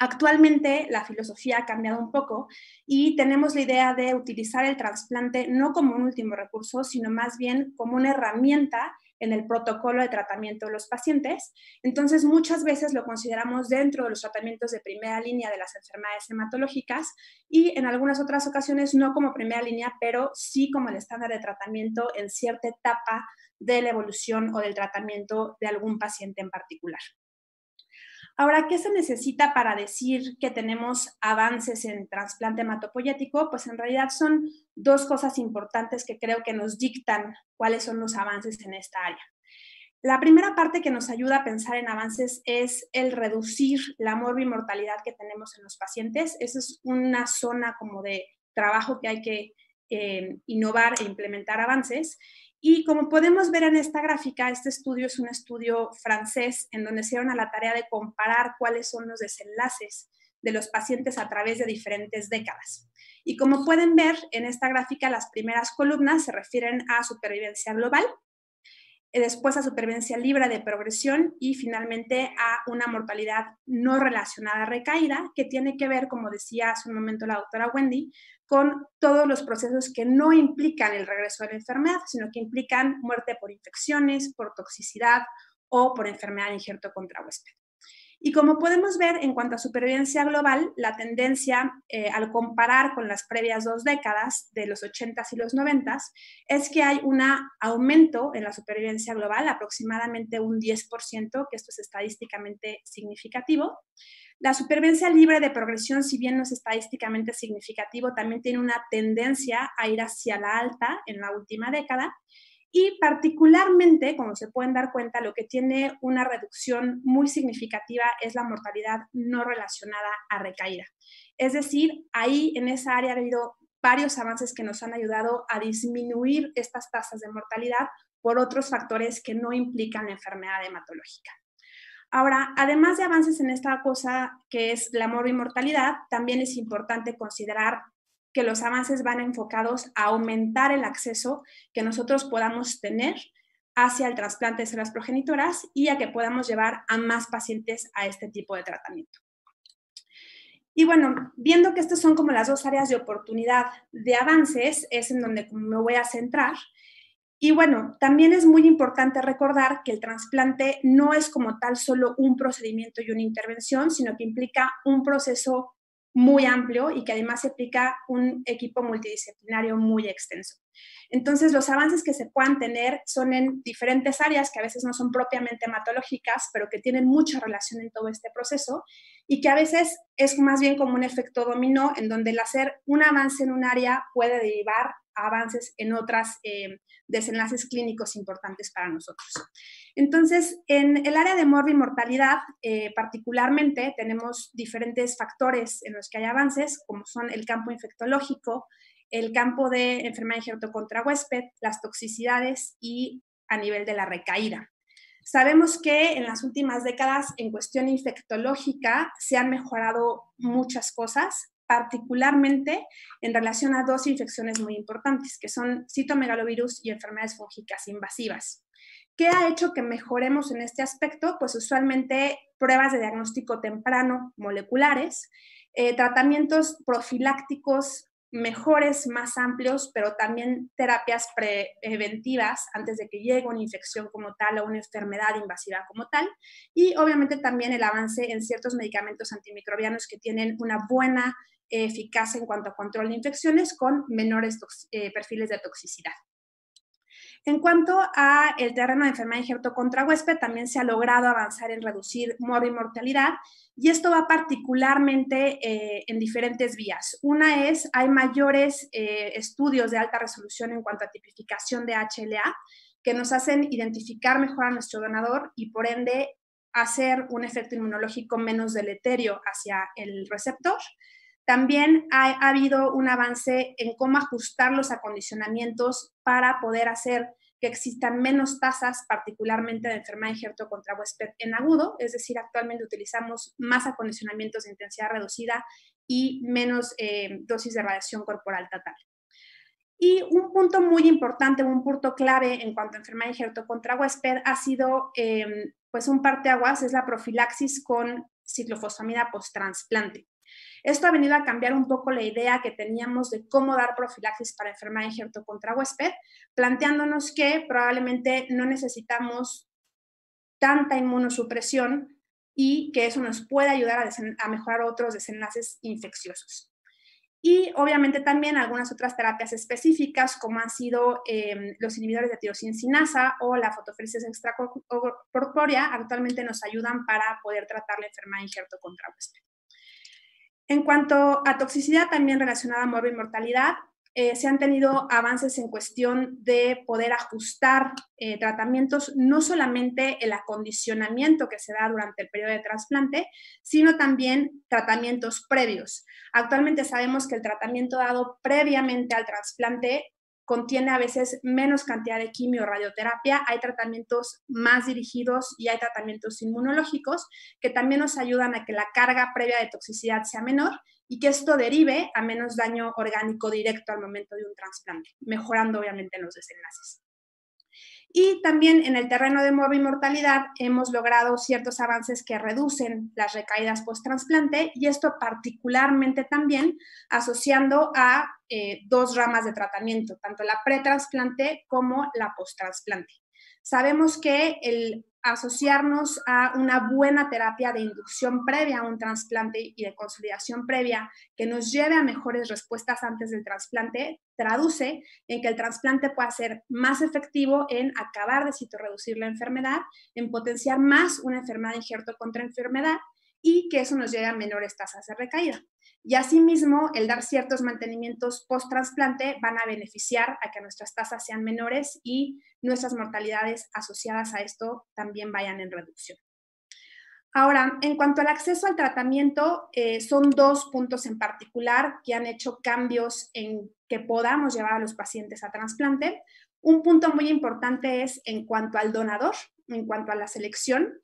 Actualmente la filosofía ha cambiado un poco y tenemos la idea de utilizar el trasplante no como un último recurso, sino más bien como una herramienta en el protocolo de tratamiento de los pacientes. Entonces, muchas veces lo consideramos dentro de los tratamientos de primera línea de las enfermedades hematológicas y en algunas otras ocasiones no como primera línea, pero sí como el estándar de tratamiento en cierta etapa de la evolución o del tratamiento de algún paciente en particular. Ahora, ¿qué se necesita para decir que tenemos avances en trasplante hematopoyético? Pues en realidad son 2 cosas importantes que creo que nos dictan cuáles son los avances en esta área. La primera parte que nos ayuda a pensar en avances es el reducir la morbimortalidad que tenemos en los pacientes. Esa es una zona como de trabajo que hay que innovar e implementar avances. Y como podemos ver en esta gráfica, este estudio es un estudio francés en donde se dieron a la tarea de comparar cuáles son los desenlaces de los pacientes a través de diferentes décadas. Y como pueden ver en esta gráfica, las primeras columnas se refieren a supervivencia global, después a supervivencia libre de progresión y finalmente a una mortalidad no relacionada a recaída, que tiene que ver, como decía hace un momento la doctora Wendy, con todos los procesos que no implican el regreso de la enfermedad, sino que implican muerte por infecciones, por toxicidad o por enfermedad de injerto contra huésped. Y como podemos ver, en cuanto a supervivencia global, la tendencia al comparar con las previas 2 décadas, de los 80s y los 90s, es que hay un aumento en la supervivencia global, aproximadamente un 10%, que esto es estadísticamente significativo. La supervivencia libre de progresión, si bien no es estadísticamente significativo, también tiene una tendencia a ir hacia la alta en la última década. Y particularmente, como se pueden dar cuenta, lo que tiene una reducción muy significativa es la mortalidad no relacionada a recaída. Es decir, ahí en esa área ha habido varios avances que nos han ayudado a disminuir estas tasas de mortalidad por otros factores que no implican la enfermedad hematológica. Ahora, además de avances en esta cosa que es la morbimortalidad, también es importante considerar que los avances van enfocados a aumentar el acceso que nosotros podamos tener hacia el trasplante de células progenitoras y a que podamos llevar a más pacientes a este tipo de tratamiento. Y bueno, viendo que estas son como las 2 áreas de oportunidad de avances, es en donde me voy a centrar. Y bueno, también es muy importante recordar que el trasplante no es como tal solo un procedimiento y una intervención, sino que implica un proceso muy amplio y que además implica un equipo multidisciplinario muy extenso. Entonces, los avances que se puedan tener son en diferentes áreas que a veces no son propiamente hematológicas, pero que tienen mucha relación en todo este proceso y que a veces es más bien como un efecto dominó, en donde el hacer un avance en un área puede derivar a avances en otras desenlaces clínicos importantes para nosotros. Entonces, en el área de morbimortalidad, particularmente, tenemos diferentes factores en los que hay avances, como son el campo infectológico, el campo de enfermedad de injerto contra huésped, las toxicidades y a nivel de la recaída. Sabemos que en las últimas décadas, en cuestión infectológica, se han mejorado muchas cosas, particularmente en relación a 2 infecciones muy importantes, que son citomegalovirus y enfermedades fúngicas invasivas. ¿Qué ha hecho que mejoremos en este aspecto? Pues usualmente pruebas de diagnóstico temprano moleculares, tratamientos profilácticos mejores, más amplios, pero también terapias preventivas antes de que llegue una infección como tal o una enfermedad invasiva como tal, y obviamente también el avance en ciertos medicamentos antimicrobianos que tienen una buena eficacia en cuanto a control de infecciones con menores perfiles de toxicidad. En cuanto a el terreno de enfermedad de injerto contra huésped, también se ha logrado avanzar en reducir morbimortalidad y esto va particularmente en diferentes vías. Una es, hay mayores estudios de alta resolución en cuanto a tipificación de HLA que nos hacen identificar mejor a nuestro donador y por ende hacer un efecto inmunológico menos deleterio hacia el receptor. También ha habido un avance en cómo ajustar los acondicionamientos para poder hacer que existan menos tasas, particularmente de enfermedad injerto contra huésped en agudo, es decir, actualmente utilizamos más acondicionamientos de intensidad reducida y menos dosis de radiación corporal total. Y un punto muy importante, un punto clave en cuanto a enfermedad injerto contra huésped ha sido pues un parteaguas, es la profilaxis con ciclofosfamida post-trasplante. Esto ha venido a cambiar un poco la idea que teníamos de cómo dar profilaxis para enfermedad injerto contra huésped, planteándonos que probablemente no necesitamos tanta inmunosupresión y que eso nos puede ayudar a mejorar otros desenlaces infecciosos. Y obviamente también algunas otras terapias específicas, como han sido los inhibidores de tirosinecinasa o la fotoféresis extracorpórea, actualmente nos ayudan para poder tratar la enfermedad injerto contra huésped. En cuanto a toxicidad también relacionada a morbi-mortalidad, se han tenido avances en cuestión de poder ajustar tratamientos, no solamente el acondicionamiento que se da durante el periodo de trasplante, sino también tratamientos previos. Actualmente sabemos que el tratamiento dado previamente al trasplante contiene a veces menos cantidad de quimio o radioterapia, hay tratamientos más dirigidos y hay tratamientos inmunológicos que también nos ayudan a que la carga previa de toxicidad sea menor y que esto derive a menos daño orgánico directo al momento de un trasplante, mejorando obviamente los desenlaces. Y también en el terreno de morbi-mortalidad hemos logrado ciertos avances que reducen las recaídas post-trasplante y esto particularmente también asociando a dos ramas de tratamiento, tanto la pre-trasplante como la post-trasplante. Sabemos que el asociarnos a una buena terapia de inducción previa a un trasplante y de consolidación previa que nos lleve a mejores respuestas antes del trasplante, traduce en que el trasplante pueda ser más efectivo en acabar de citorreducir la enfermedad, en potenciar más una enfermedad injerto contra enfermedad y que eso nos lleve a menores tasas de recaída. Y asimismo, el dar ciertos mantenimientos post-trasplante van a beneficiar a que nuestras tasas sean menores y nuestras mortalidades asociadas a esto también vayan en reducción. Ahora, en cuanto al acceso al tratamiento, son dos puntos en particular que han hecho cambios en que podamos llevar a los pacientes a trasplante. Un punto muy importante es en cuanto al donador, en cuanto a la selección.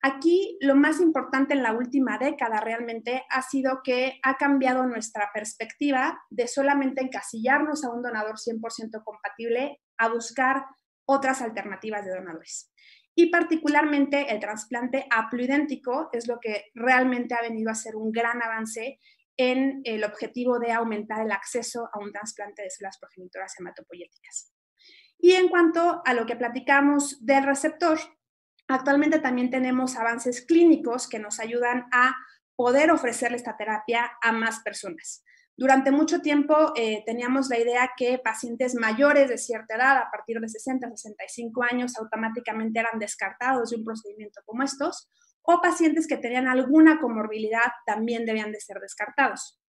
Aquí lo más importante en la última década realmente ha sido que ha cambiado nuestra perspectiva de solamente encasillarnos a un donador 100% compatible a buscar otras alternativas de donadores. Y particularmente el trasplante haploidéntico es lo que realmente ha venido a ser un gran avance en el objetivo de aumentar el acceso a un trasplante de células progenitoras hematopoyéticas. Y en cuanto a lo que platicamos del receptor, actualmente también tenemos avances clínicos que nos ayudan a poder ofrecerle esta terapia a más personas. Durante mucho tiempo teníamos la idea que pacientes mayores de cierta edad, a partir de 60, 65 años, automáticamente eran descartados de un procedimiento como estos, o pacientes que tenían alguna comorbilidad también debían de ser descartados.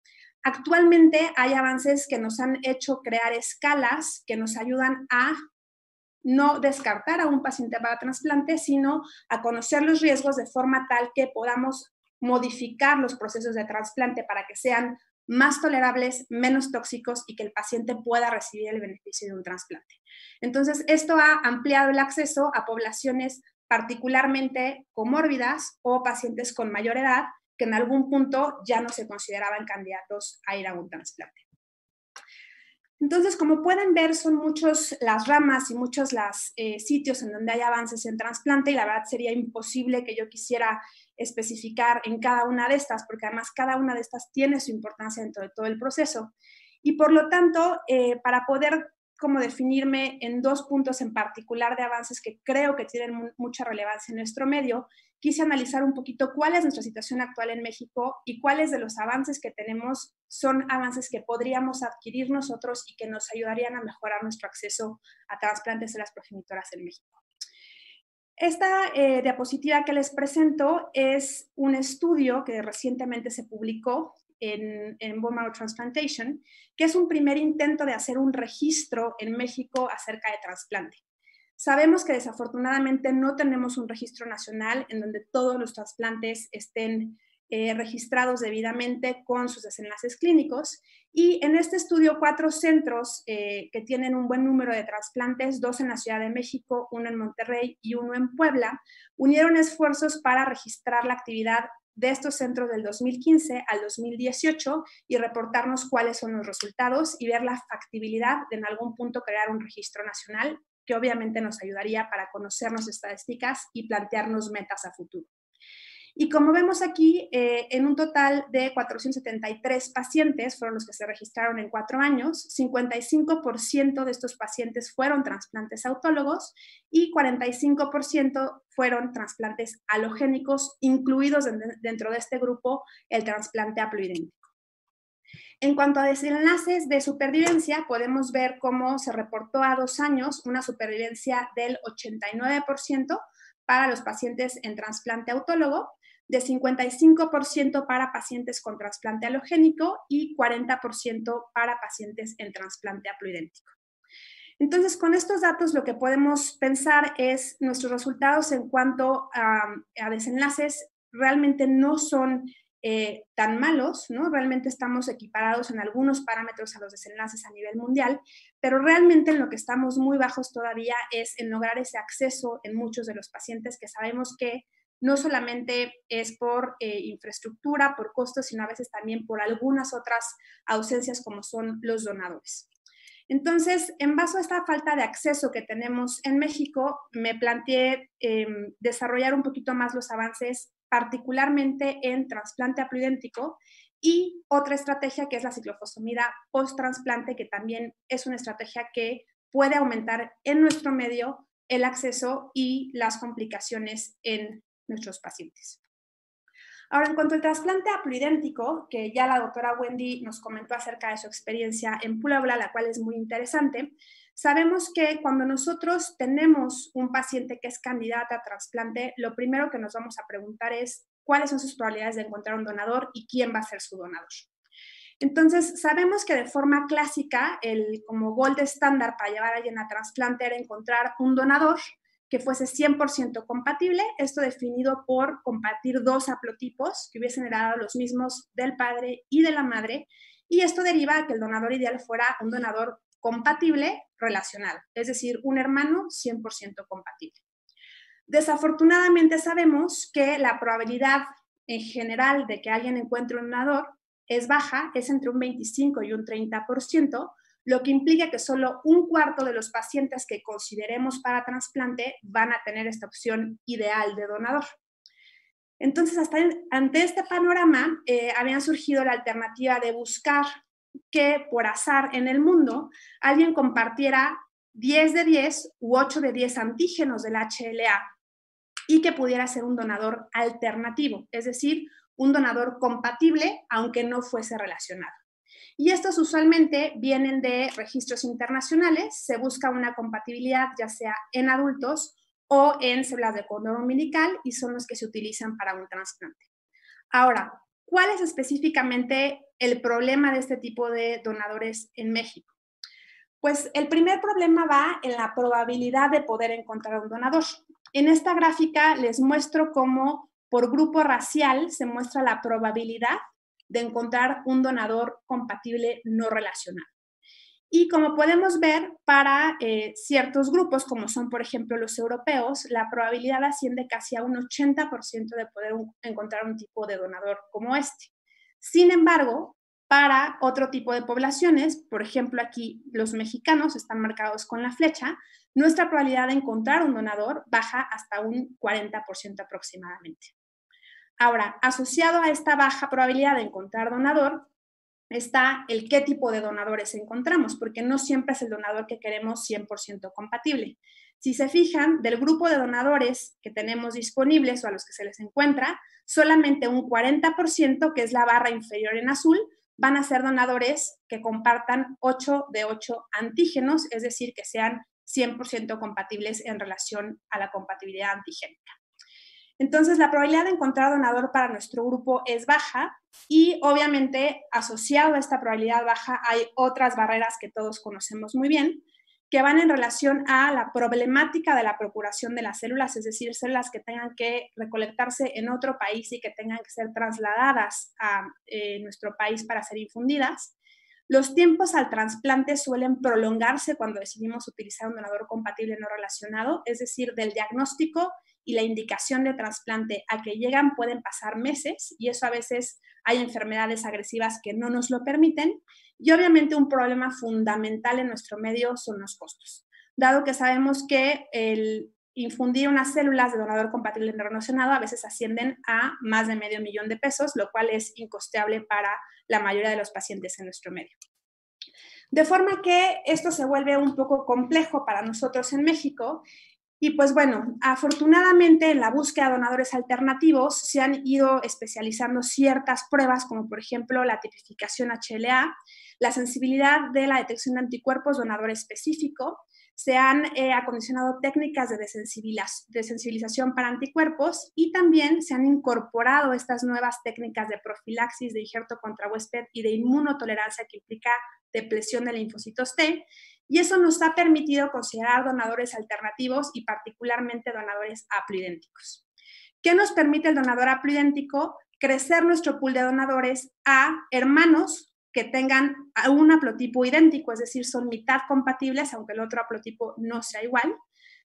Actualmente hay avances que nos han hecho crear escalas que nos ayudan a no descartar a un paciente para trasplante, sino a conocer los riesgos de forma tal que podamos modificar los procesos de trasplante para que sean más tolerables, menos tóxicos y que el paciente pueda recibir el beneficio de un trasplante. Entonces, esto ha ampliado el acceso a poblaciones particularmente comórbidas o pacientes con mayor edad que en algún punto ya no se consideraban candidatos a ir a un trasplante. Entonces, como pueden ver, son muchos las ramas y muchos los sitios en donde hay avances en trasplante y la verdad sería imposible que yo quisiera especificar en cada una de estas, porque además cada una de estas tiene su importancia dentro de todo el proceso. Y por lo tanto, para poder como definirme en dos puntos en particular de avances que creo que tienen mucha relevancia en nuestro medio, quise analizar un poquito cuál es nuestra situación actual en México y cuáles de los avances que tenemos son avances que podríamos adquirir nosotros y que nos ayudarían a mejorar nuestro acceso a trasplantes de las progenitoras en México. Esta diapositiva que les presento es un estudio que recientemente se publicó en Bone Marrow Transplantation, que es un primer intento de hacer un registro en México acerca de trasplante. Sabemos que desafortunadamente no tenemos un registro nacional en donde todos los trasplantes estén registrados debidamente con sus desenlaces clínicos. Y en este estudio, 4 centros que tienen un buen número de trasplantes, 2 en la Ciudad de México, 1 en Monterrey y 1 en Puebla, unieron esfuerzos para registrar la actividad de estos centros del 2015 al 2018 y reportarnos cuáles son los resultados y ver la factibilidad de en algún punto crear un registro nacional que obviamente nos ayudaría para conocernos estadísticas y plantearnos metas a futuro. Y como vemos aquí, en un total de 473 pacientes fueron los que se registraron en 4 años, 55% de estos pacientes fueron trasplantes autólogos y 45% fueron trasplantes alogénicos, incluidos dentro de este grupo el trasplante haploidéntico. En cuanto a desenlaces de supervivencia, podemos ver cómo se reportó a 2 años una supervivencia del 89% para los pacientes en trasplante autólogo, de 55% para pacientes con trasplante alogénico y 40% para pacientes en trasplante haploidéntico. Entonces, con estos datos lo que podemos pensar es nuestros resultados en cuanto a desenlaces realmente no son tan malos, ¿no? Realmente estamos equiparados en algunos parámetros a los desenlaces a nivel mundial, pero realmente en lo que estamos muy bajos todavía es en lograr ese acceso en muchos de los pacientes que sabemos que no solamente es por infraestructura, por costos, sino a veces también por algunas otras ausencias como son los donadores. Entonces, en base a esta falta de acceso que tenemos en México, me planteé desarrollar un poquito más los avances, particularmente en trasplante haploidéntico y otra estrategia que es la ciclofosfamida post-trasplante, que también es una estrategia que puede aumentar en nuestro medio el acceso y las complicaciones en nuestros pacientes. Ahora, en cuanto al trasplante haploidéntico, que ya la doctora Wendy nos comentó acerca de su experiencia en Puebla, la cual es muy interesante, sabemos que cuando nosotros tenemos un paciente que es candidato a trasplante, lo primero que nos vamos a preguntar es cuáles son sus probabilidades de encontrar un donador y quién va a ser su donador. Entonces, sabemos que de forma clásica, como gold estándar para llevar a alguien a trasplante era encontrar un donador que fuese 100% compatible, esto definido por compartir 2 haplotipos que hubiesen heredado los mismos del padre y de la madre, y esto deriva a que el donador ideal fuera un donador compatible relacional, es decir, un hermano 100% compatible. Desafortunadamente sabemos que la probabilidad en general de que alguien encuentre un donador es baja, es entre un 25 y un 30%, lo que implica que solo 1/4 de los pacientes que consideremos para trasplante van a tener esta opción ideal de donador. Entonces, ante este panorama, había surgido la alternativa de buscar que por azar en el mundo alguien compartiera 10 de 10 u 8 de 10 antígenos del HLA y que pudiera ser un donador alternativo, es decir, un donador compatible aunque no fuese relacionado. Y estos usualmente vienen de registros internacionales, se busca una compatibilidad ya sea en adultos o en células de cordón umbilical y son los que se utilizan para un trasplante. Ahora, ¿cuál es específicamente el problema de este tipo de donadores en México? Pues el primer problema va en la probabilidad de poder encontrar un donador. En esta gráfica les muestro cómo por grupo racial se muestra la probabilidad de encontrar un donador compatible no relacionado. Y como podemos ver, para ciertos grupos, como son por ejemplo los europeos, la probabilidad asciende casi a un 80% de poder encontrar un tipo de donador como este. Sin embargo, para otro tipo de poblaciones, por ejemplo aquí los mexicanos están marcados con la flecha, nuestra probabilidad de encontrar un donador baja hasta un 40% aproximadamente. Ahora, asociado a esta baja probabilidad de encontrar donador, está el qué tipo de donadores encontramos, porque no siempre es el donador que queremos 100% compatible. Si se fijan, del grupo de donadores que tenemos disponibles o a los que se les encuentra, solamente un 40%, que es la barra inferior en azul, van a ser donadores que compartan 8 de 8 antígenos, es decir, que sean 100% compatibles en relación a la compatibilidad antigénica. Entonces, la probabilidad de encontrar donador para nuestro grupo es baja y obviamente asociado a esta probabilidad baja hay otras barreras que todos conocemos muy bien, que van en relación a la problemática de la procuración de las células, es decir, células que tengan que recolectarse en otro país y que tengan que ser trasladadas a nuestro país para ser infundidas. Los tiempos al trasplante suelen prolongarse cuando decidimos utilizar un donador compatible no relacionado, es decir, del diagnóstico y la indicación de trasplante a que llegan pueden pasar meses, y eso a veces hay enfermedades agresivas que no nos lo permiten. Y obviamente un problema fundamental en nuestro medio son los costos, dado que sabemos que el infundir unas células de donador compatible no relacionado a veces ascienden a más de $500,000, lo cual es incosteable para la mayoría de los pacientes en nuestro medio. De forma que esto se vuelve un poco complejo para nosotros en México. Y pues bueno, afortunadamente en la búsqueda de donadores alternativos se han ido especializando ciertas pruebas, como por ejemplo la tipificación HLA, la sensibilidad de la detección de anticuerpos donador específico, se han acondicionado técnicas de desensibilización para anticuerpos y también se han incorporado estas nuevas técnicas de profilaxis, de injerto contra huésped y de inmunotolerancia que implica depresión de linfocitos T, y eso nos ha permitido considerar donadores alternativos y particularmente donadores haploidénticos. ¿Qué nos permite el donador haploidéntico? Crecer nuestro pool de donadores a hermanos que tengan un haplotipo idéntico, es decir, son mitad compatibles, aunque el otro haplotipo no sea igual.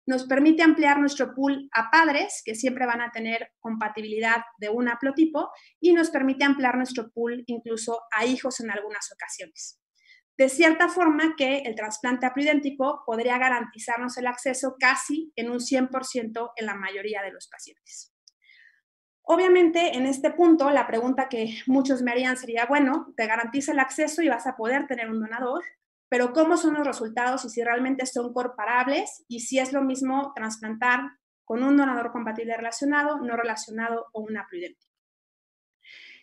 Nos permite ampliar nuestro pool a padres, que siempre van a tener compatibilidad de un haplotipo, y nos permite ampliar nuestro pool incluso a hijos en algunas ocasiones. De cierta forma que el trasplante haploidéntico podría garantizarnos el acceso casi en un 100% en la mayoría de los pacientes. Obviamente, en este punto, la pregunta que muchos me harían sería, bueno, te garantiza el acceso y vas a poder tener un donador, pero ¿cómo son los resultados y si realmente son comparables y si es lo mismo trasplantar con un donador compatible relacionado, no relacionado o un haploidéntico?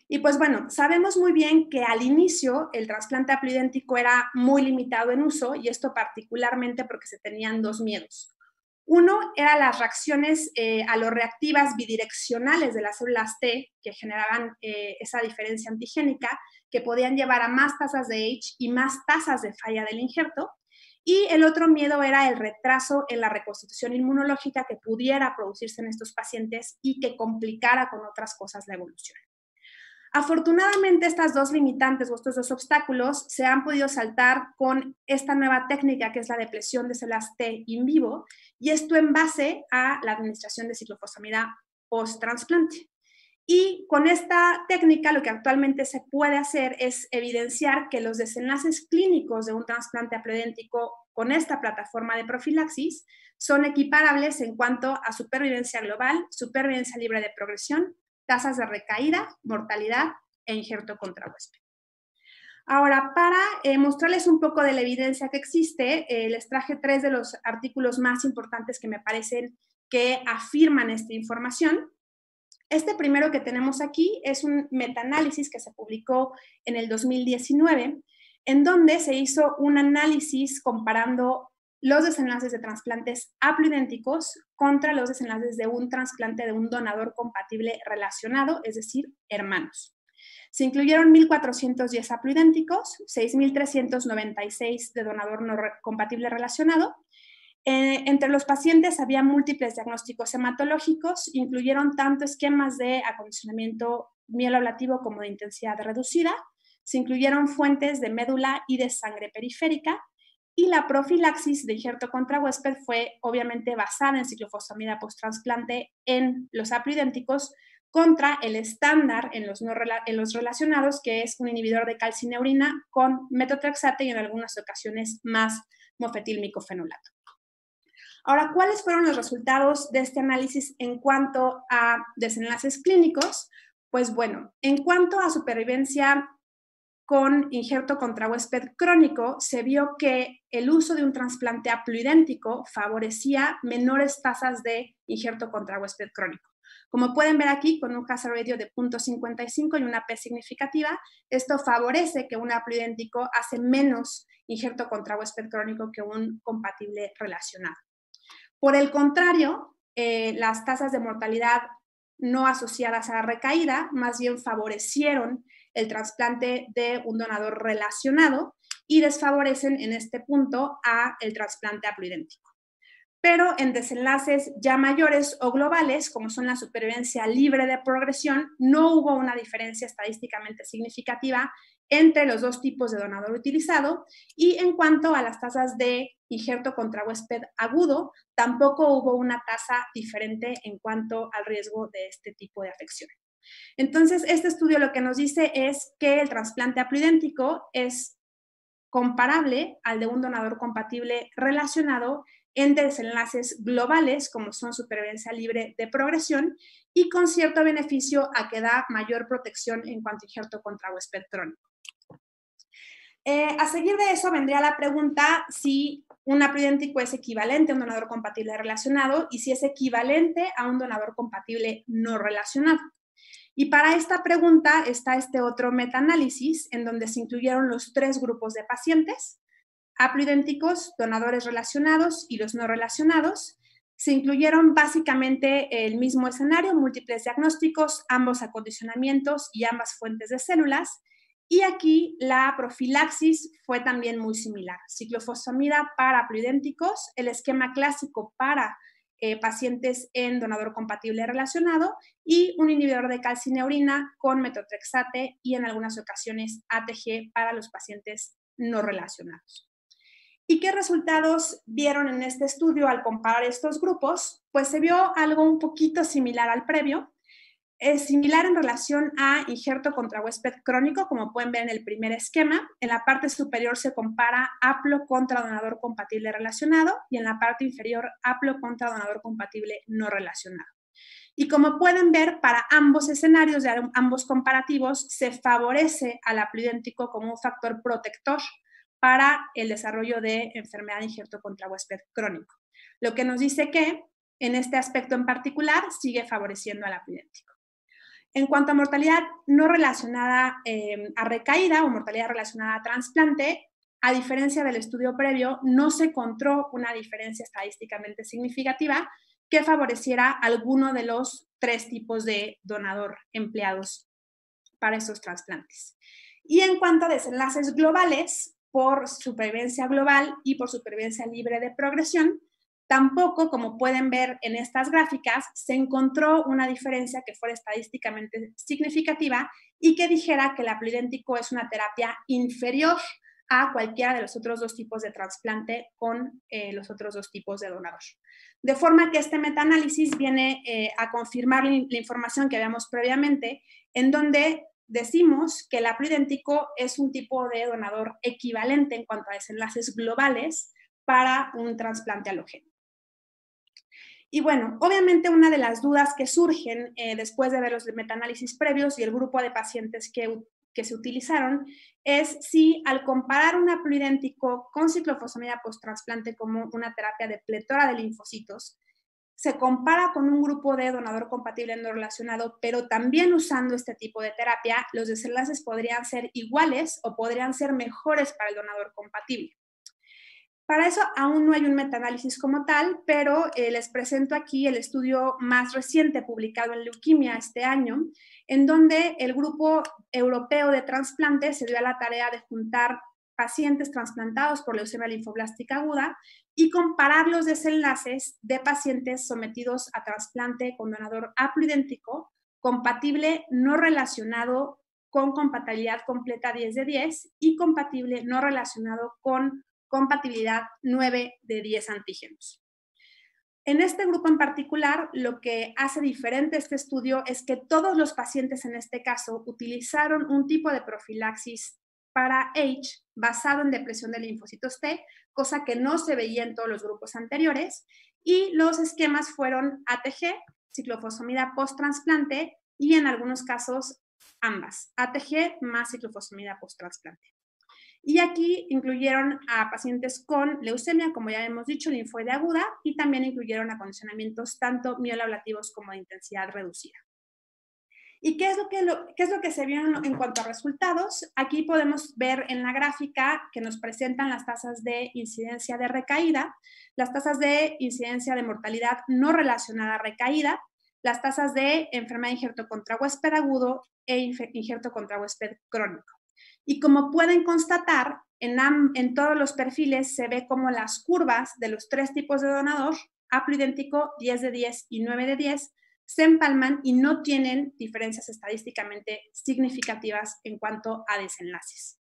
Y pues bueno, sabemos muy bien que al inicio el trasplante haploidéntico era muy limitado en uso, y esto particularmente porque se tenían dos miedos. Uno era las reacciones aloreactivas bidireccionales de las células T, que generaban esa diferencia antigénica, que podían llevar a más tasas de H y más tasas de falla del injerto. Y el otro miedo era el retraso en la reconstitución inmunológica que pudiera producirse en estos pacientes y que complicara con otras cosas la evolución. Afortunadamente, estas dos limitantes o estos dos obstáculos se han podido saltar con esta nueva técnica que es la depresión de células T in vivo, y esto en base a la administración de ciclofosfamida post-trasplante. Y con esta técnica lo que actualmente se puede hacer es evidenciar que los desenlaces clínicos de un trasplante haploidéntico con esta plataforma de profilaxis son equiparables en cuanto a supervivencia global, supervivencia libre de progresión, tasas de recaída, mortalidad e injerto contra huésped. Ahora, para mostrarles un poco de la evidencia que existe, les traje 3 de los artículos más importantes que me parecen que afirman esta información. Este primero que tenemos aquí es un metaanálisis que se publicó en el 2019, en donde se hizo un análisis comparando los desenlaces de trasplantes haploidénticos contra los desenlaces de un trasplante de un donador compatible relacionado, es decir, hermanos. Se incluyeron 1.410 haploidénticos, 6.396 de donador no compatible relacionado. Entre los pacientes había múltiples diagnósticos hematológicos, incluyeron tanto esquemas de acondicionamiento mieloablativo como de intensidad reducida, se incluyeron fuentes de médula y de sangre periférica, y la profilaxis de injerto contra huésped fue obviamente basada en ciclofosfamida post-trasplante en los haploidénticos contra el estándar en los relacionados, que es un inhibidor de calcineurina con metotrexate y en algunas ocasiones más mofetilmicofenolato. Ahora, ¿cuáles fueron los resultados de este análisis en cuanto a desenlaces clínicos? Pues bueno, en cuanto a supervivencia con injerto contra huésped crónico, se vio que el uso de un trasplante haploidéntico favorecía menores tasas de injerto contra huésped crónico. Como pueden ver aquí, con un hazard ratio de 0.55 y una P significativa, esto favorece que un haploidéntico hace menos injerto contra huésped crónico que un compatible relacionado. Por el contrario, las tasas de mortalidad no asociadas a la recaída más bien favorecieron el trasplante de un donador relacionado, y desfavorecen en este punto a el trasplante haploidéntico. Pero en desenlaces ya mayores o globales, como son la supervivencia libre de progresión, no hubo una diferencia estadísticamente significativa entre los dos tipos de donador utilizado, y en cuanto a las tasas de injerto contra huésped agudo, tampoco hubo una tasa diferente en cuanto al riesgo de este tipo de afección. Entonces, este estudio lo que nos dice es que el trasplante haploidéntico es comparable al de un donador compatible relacionado en desenlaces globales, como son supervivencia libre de progresión, y con cierto beneficio a que da mayor protección en cuanto a injerto contra huésped crónico. A seguir de eso vendría la pregunta si un haploidéntico es equivalente a un donador compatible relacionado y si es equivalente a un donador compatible no relacionado. Y para esta pregunta está este otro metaanálisis en donde se incluyeron los 3 grupos de pacientes: haploidénticos, donadores relacionados y los no relacionados. Se incluyeron básicamente el mismo escenario, múltiples diagnósticos, ambos acondicionamientos y ambas fuentes de células. Y aquí la profilaxis fue también muy similar. Ciclofosfamida para haploidénticos, el esquema clásico para pacientes en donador compatible relacionado y un inhibidor de calcineurina con metotrexate y en algunas ocasiones ATG para los pacientes no relacionados. ¿Y qué resultados vieron en este estudio al comparar estos grupos? Pues se vio algo un poquito similar al previo. Es similar en relación a injerto contra huésped crónico, como pueden ver en el primer esquema. En la parte superior se compara haplo contra donador compatible relacionado y en la parte inferior haplo contra donador compatible no relacionado. Y como pueden ver, para ambos escenarios de ambos comparativos se favorece al haploidéntico como un factor protector para el desarrollo de enfermedad de injerto contra huésped crónico, lo que nos dice que en este aspecto en particular sigue favoreciendo al haploidéntico. En cuanto a mortalidad no relacionada a recaída o mortalidad relacionada a trasplante, a diferencia del estudio previo, no se encontró una diferencia estadísticamente significativa que favoreciera alguno de los 3 tipos de donador empleados para estos trasplantes. Y en cuanto a desenlaces globales, por supervivencia global y por supervivencia libre de progresión, tampoco, como pueden ver en estas gráficas, se encontró una diferencia que fuera estadísticamente significativa y que dijera que el haploidéntico es una terapia inferior a cualquiera de los otros 2 tipos de trasplante con los otros 2 tipos de donador. De forma que este metaanálisis viene a confirmar la información que habíamos previamente, en donde decimos que el haploidéntico es un tipo de donador equivalente en cuanto a desenlaces globales para un trasplante halogénico. Y bueno, obviamente una de las dudas que surgen después de ver los metaanálisis previos y el grupo de pacientes que se utilizaron es si al comparar un haploidéntico con ciclofosfamida post-trasplante como una terapia de pletora de linfocitos, se compara con un grupo de donador compatible no relacionado, pero también usando este tipo de terapia, los desenlaces podrían ser iguales o podrían ser mejores para el donador compatible. Para eso aún no hay un metaanálisis como tal, pero les presento aquí el estudio más reciente publicado en Leuquimia este año, en donde el grupo europeo de trasplantes se dio a la tarea de juntar pacientes trasplantados por leucemia linfoblástica aguda y comparar los desenlaces de pacientes sometidos a trasplante con donador haploidéntico, compatible no relacionado con compatibilidad completa 10 de 10 y compatible no relacionado con compatibilidad 9 de 10 antígenos. En este grupo en particular, lo que hace diferente este estudio es que todos los pacientes en este caso utilizaron un tipo de profilaxis para H basado en depresión de linfocitos T, cosa que no se veía en todos los grupos anteriores, y los esquemas fueron ATG, ciclofosfamida post-trasplante, y en algunos casos ambas, ATG más ciclofosfamida post-trasplante. Y aquí incluyeron a pacientes con leucemia, como ya hemos dicho, linfoide aguda, y también incluyeron acondicionamientos tanto mieloablativos como de intensidad reducida. ¿Y qué es lo que se vio en cuanto a resultados? Aquí podemos ver en la gráfica que nos presentan las tasas de incidencia de recaída, las tasas de incidencia de mortalidad no relacionada a recaída, las tasas de enfermedad de injerto contra huésped agudo e injerto contra huésped crónico. Y como pueden constatar, en todos los perfiles se ve como las curvas de los 3 tipos de donador, haploidéntico, 10 de 10 y 9 de 10, se empalman y no tienen diferencias estadísticamente significativas en cuanto a desenlaces.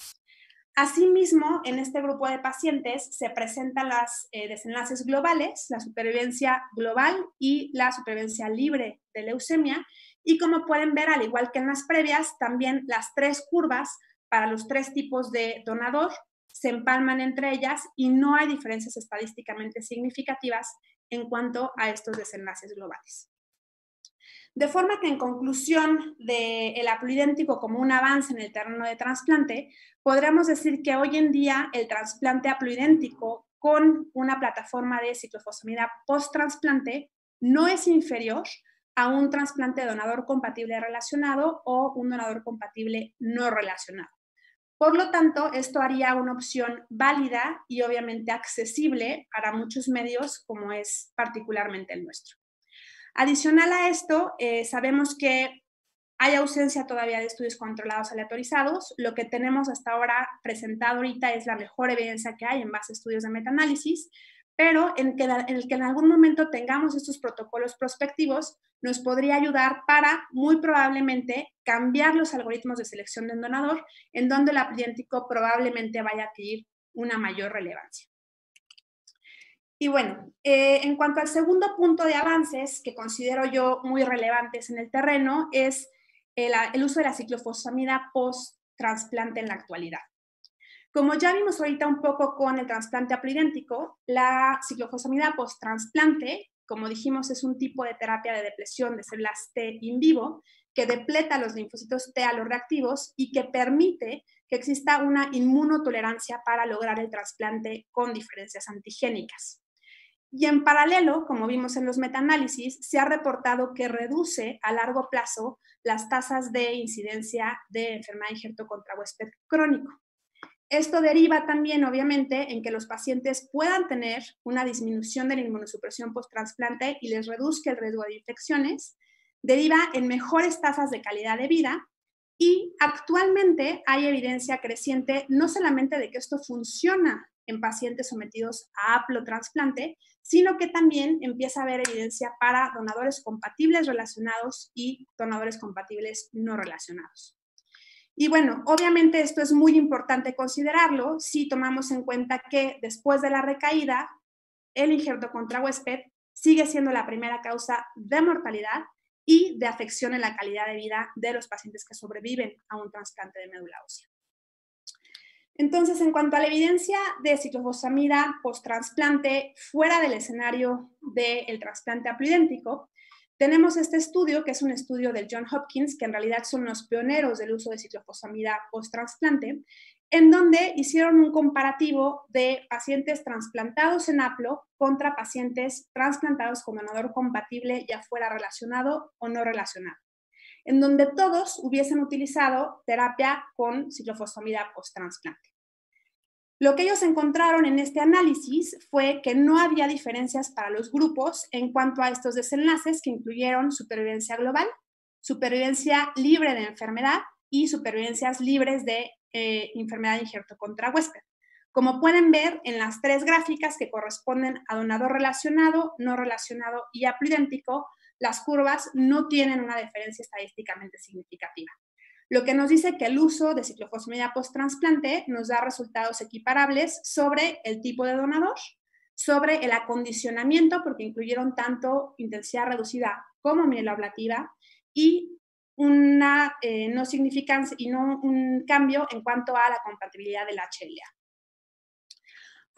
Asimismo, en este grupo de pacientes se presentan los desenlaces globales, la supervivencia global y la supervivencia libre de leucemia, y como pueden ver, al igual que en las previas, también las 3 curvas para los 3 tipos de donador se empalman entre ellas y no hay diferencias estadísticamente significativas en cuanto a estos desenlaces globales. De forma que, en conclusión del haploidéntico como un avance en el terreno de trasplante, podríamos decir que hoy en día el trasplante haploidéntico con una plataforma de ciclofosfamida post-trasplante no es inferior a un trasplante de donador compatible relacionado o un donador compatible no relacionado. Por lo tanto, esto haría una opción válida y obviamente accesible para muchos medios, como es particularmente el nuestro. Adicional a esto, sabemos que hay ausencia todavía de estudios controlados aleatorizados. Lo que tenemos hasta ahora presentado ahorita es la mejor evidencia que hay en base a estudios de metaanálisis, pero en el que en algún momento tengamos estos protocolos prospectivos nos podría ayudar para, muy probablemente, cambiar los algoritmos de selección de un donador, en donde el haploidéntico probablemente vaya a adquirir una mayor relevancia. Y bueno, en cuanto al segundo punto de avances que considero yo muy relevantes en el terreno es el uso de la ciclofosfamida post-trasplante en la actualidad. Como ya vimos ahorita un poco con el trasplante haploidéntico, la ciclofosfamida post-trasplante, como dijimos, es un tipo de terapia de depresión de células T in vivo que depleta los linfocitos T aloreactivos y que permite que exista una inmunotolerancia para lograr el trasplante con diferencias antigénicas. Y en paralelo, como vimos en los metaanálisis, se ha reportado que reduce a largo plazo las tasas de incidencia de enfermedad de injerto contra huésped crónico. Esto deriva también, obviamente, en que los pacientes puedan tener una disminución de la inmunosupresión post-trasplante y les reduzca el riesgo de infecciones, deriva en mejores tasas de calidad de vida y actualmente hay evidencia creciente no solamente de que esto funciona en pacientes sometidos a haplotrasplante, sino que también empieza a haber evidencia para donadores compatibles relacionados y donadores compatibles no relacionados. Y bueno, obviamente esto es muy importante considerarlo si tomamos en cuenta que después de la recaída, el injerto contra huésped sigue siendo la primera causa de mortalidad y de afección en la calidad de vida de los pacientes que sobreviven a un trasplante de médula ósea. Entonces, en cuanto a la evidencia de ciclofosfamida post-trasplante fuera del escenario del trasplante haploidéntico, tenemos este estudio, que es un estudio del Johns Hopkins, que en realidad son los pioneros del uso de ciclofosfamida post-trasplante, en donde hicieron un comparativo de pacientes trasplantados en haplo contra pacientes trasplantados con donador compatible, ya fuera relacionado o no relacionado, en donde todos hubiesen utilizado terapia con ciclofosfamida post-trasplante. Lo que ellos encontraron en este análisis fue que no había diferencias para los grupos en cuanto a estos desenlaces que incluyeron supervivencia global, supervivencia libre de enfermedad y supervivencias libres de enfermedad de injerto contra huésped. Como pueden ver en las 3 gráficas que corresponden a donador relacionado, no relacionado y haploidéntico, las curvas no tienen una diferencia estadísticamente significativa. Lo que nos dice que el uso de ciclofosfamida post-trasplante nos da resultados equiparables sobre el tipo de donador, sobre el acondicionamiento, porque incluyeron tanto intensidad reducida como mieloablativa, y una no significancia y no un cambio en cuanto a la compatibilidad del HLA.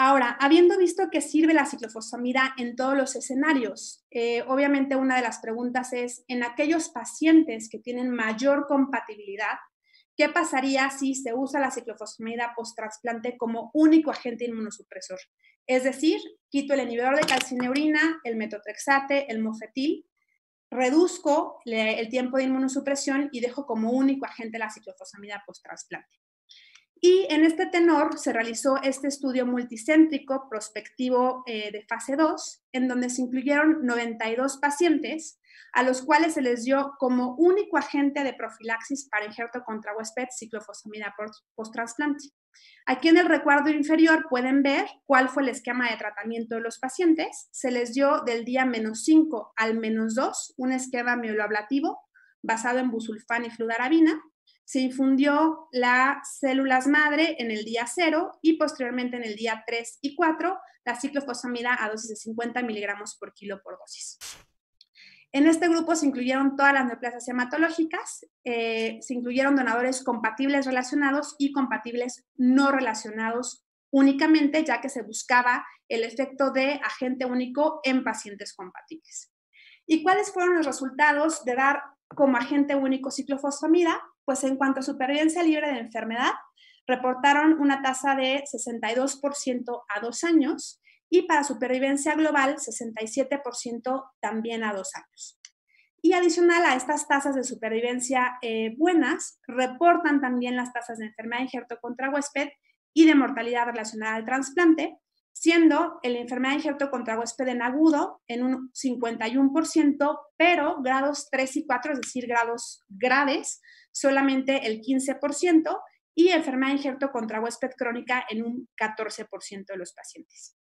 Ahora, habiendo visto que sirve la ciclofosfamida en todos los escenarios, obviamente una de las preguntas es, en aquellos pacientes que tienen mayor compatibilidad, ¿qué pasaría si se usa la ciclofosfamida post-trasplante como único agente inmunosupresor? Es decir, quito el inhibidor de calcineurina, el metotrexate, el mofetil, reduzco el tiempo de inmunosupresión y dejo como único agente la ciclofosfamida post-trasplante. Y en este tenor se realizó este estudio multicéntrico prospectivo de fase 2, en donde se incluyeron 92 pacientes, a los cuales se les dio como único agente de profilaxis para injerto contra huésped ciclofosfamida post-trasplante. Aquí en el recuadro inferior pueden ver cuál fue el esquema de tratamiento de los pacientes. Se les dio del día -5 al -2 un esquema mieloablativo basado en busulfán y fludarabina. Se infundió las células madre en el día 0 y posteriormente en el día 3 y 4 la ciclofosfamida a dosis de 50 miligramos por kilo por dosis. En este grupo se incluyeron todas las neoplasias hematológicas, se incluyeron donadores compatibles relacionados y compatibles no relacionados únicamente, ya que se buscaba el efecto de agente único en pacientes compatibles. ¿Y cuáles fueron los resultados de dar como agente único ciclofosfamida? Pues en cuanto a supervivencia libre de enfermedad, reportaron una tasa de 62% a 2 años y para supervivencia global 67% también a 2 años. Y adicional a estas tasas de supervivencia buenas, reportan también las tasas de enfermedad injerto contra huésped y de mortalidad relacionada al trasplante, siendo la enfermedad injerto contra huésped en agudo en un 51%, pero grados 3 y 4, es decir, grados graves, solamente el 15%, y enfermedad injerto contra huésped crónica en un 14% de los pacientes.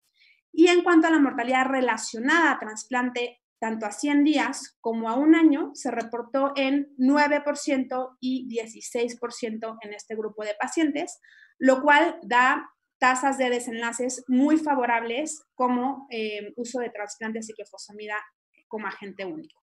Y en cuanto a la mortalidad relacionada a trasplante, tanto a 100 días como a 1 año, se reportó en 9% y 16% en este grupo de pacientes, lo cual da tasas de desenlaces muy favorables como uso de trasplante de ciclofosfamida como agente único.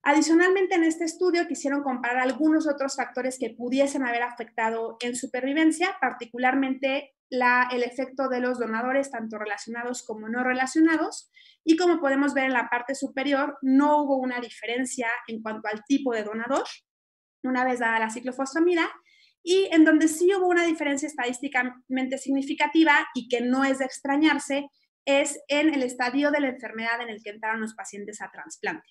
Adicionalmente, en este estudio quisieron comparar algunos otros factores que pudiesen haber afectado en supervivencia, particularmente el efecto de los donadores, tanto relacionados como no relacionados, y como podemos ver en la parte superior, no hubo una diferencia en cuanto al tipo de donador, una vez dada la ciclofosfamida, y en donde sí hubo una diferencia estadísticamente significativa y que no es de extrañarse, es en el estadio de la enfermedad en el que entraron los pacientes a trasplante.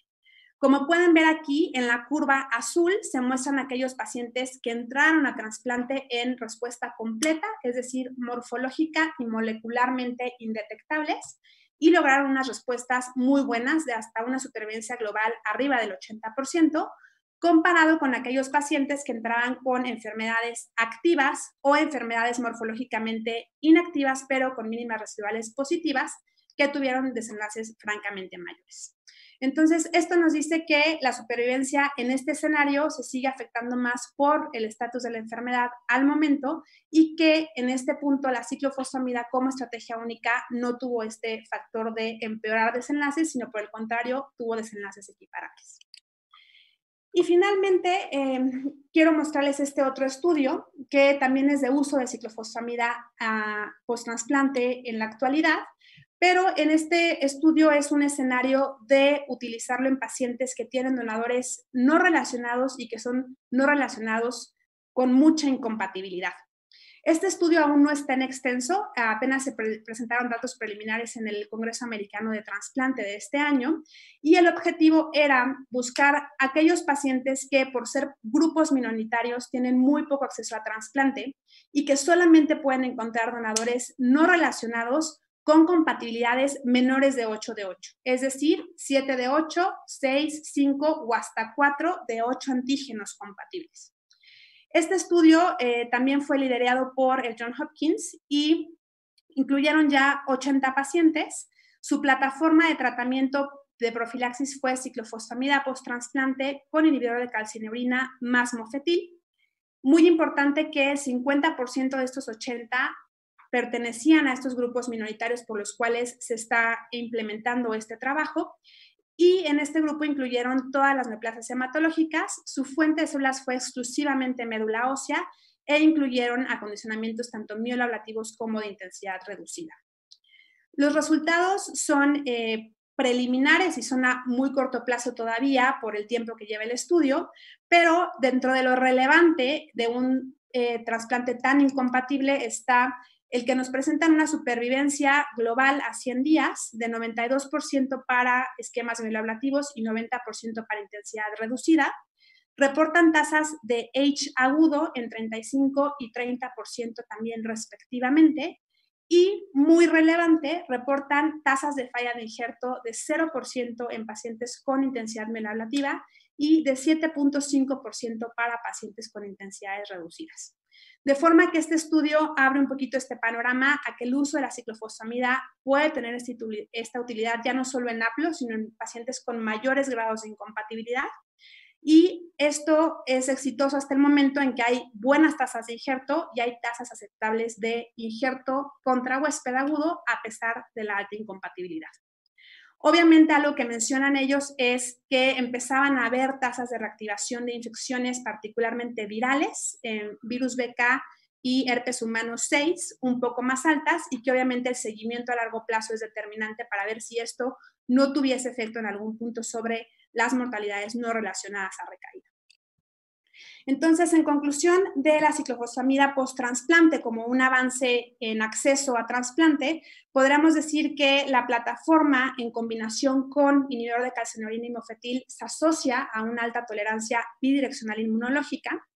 Como pueden ver aquí, en la curva azul se muestran aquellos pacientes que entraron a trasplante en respuesta completa, es decir, morfológica y molecularmente indetectables, y lograron unas respuestas muy buenas de hasta una supervivencia global arriba del 80%, comparado con aquellos pacientes que entraban con enfermedades activas o enfermedades morfológicamente inactivas, pero con mínimas residuales positivas, que tuvieron desenlaces francamente mayores. Entonces, esto nos dice que la supervivencia en este escenario se sigue afectando más por el estatus de la enfermedad al momento y que en este punto la ciclofosfamida como estrategia única no tuvo este factor de empeorar desenlaces, sino por el contrario, tuvo desenlaces equiparables. Y finalmente, quiero mostrarles este otro estudio que también es de uso de ciclofosfamida post-trasplante en la actualidad, pero en este estudio es un escenario de utilizarlo en pacientes que tienen donadores no relacionados y que son no relacionados con mucha incompatibilidad. Este estudio aún no está en extenso, apenas se presentaron datos preliminares en el Congreso Americano de Trasplante de este año y el objetivo era buscar aquellos pacientes que por ser grupos minoritarios tienen muy poco acceso a trasplante y que solamente pueden encontrar donadores no relacionados con compatibilidades menores de 8 de 8, es decir, 7 de 8, 6, 5 o hasta 4 de 8 antígenos compatibles. Este estudio también fue liderado por el Johns Hopkins y incluyeron ya 80 pacientes. Su plataforma de tratamiento de profilaxis fue ciclofosfamida post-trasplante con inhibidor de calcineurina más mofetil. Muy importante que el 50% de estos 80 pertenecían a estos grupos minoritarios por los cuales se está implementando este trabajo. Y en este grupo incluyeron todas las neoplasias hematológicas, su fuente de células fue exclusivamente médula ósea e incluyeron acondicionamientos tanto mieloablativos como de intensidad reducida. Los resultados son preliminares y son a muy corto plazo todavía por el tiempo que lleva el estudio, pero dentro de lo relevante de un trasplante tan incompatible está el que nos presentan una supervivencia global a 100 días de 92% para esquemas mieloablativos y 90% para intensidad reducida. Reportan tasas de H agudo en 35 y 30% también respectivamente. Y muy relevante, reportan tasas de falla de injerto de 0% en pacientes con intensidad mieloablativa y de 7.5% para pacientes con intensidades reducidas. De forma que este estudio abre un poquito este panorama a que el uso de la ciclofosfamida puede tener esta utilidad ya no solo en APLO, sino en pacientes con mayores grados de incompatibilidad. Y esto es exitoso hasta el momento en que hay buenas tasas de injerto y hay tasas aceptables de injerto contra huésped agudo a pesar de la alta incompatibilidad. Obviamente, algo que mencionan ellos es que empezaban a haber tasas de reactivación de infecciones particularmente virales, virus BK y herpes humano 6, un poco más altas, y que obviamente el seguimiento a largo plazo es determinante para ver si esto no tuviese efecto en algún punto sobre las mortalidades no relacionadas a recaída. Entonces, en conclusión de la ciclofosfamida post-trasplante como un avance en acceso a trasplante, podríamos decir que la plataforma en combinación con inhibidor de calcineurin imofetil se asocia a una alta tolerancia bidireccional inmunológica,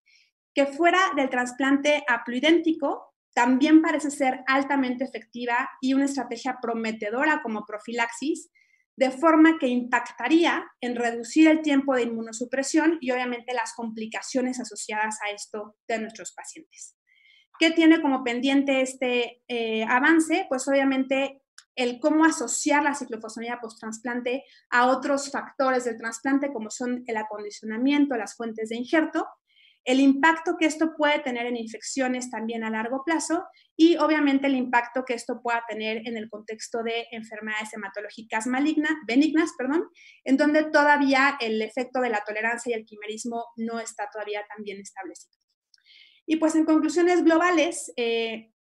que fuera del trasplante haploidéntico también parece ser altamente efectiva y una estrategia prometedora como profilaxis, de forma que impactaría en reducir el tiempo de inmunosupresión y obviamente las complicaciones asociadas a esto de nuestros pacientes. ¿Qué tiene como pendiente este avance? Pues obviamente el cómo asociar la ciclofosfamida post-trasplante a otros factores del trasplante, como son el acondicionamiento, las fuentes de injerto, el impacto que esto puede tener en infecciones también a largo plazo y obviamente el impacto que esto pueda tener en el contexto de enfermedades hematológicas benignas, en donde todavía el efecto de la tolerancia y el quimerismo no está todavía tan bien establecido. Y pues en conclusiones globales,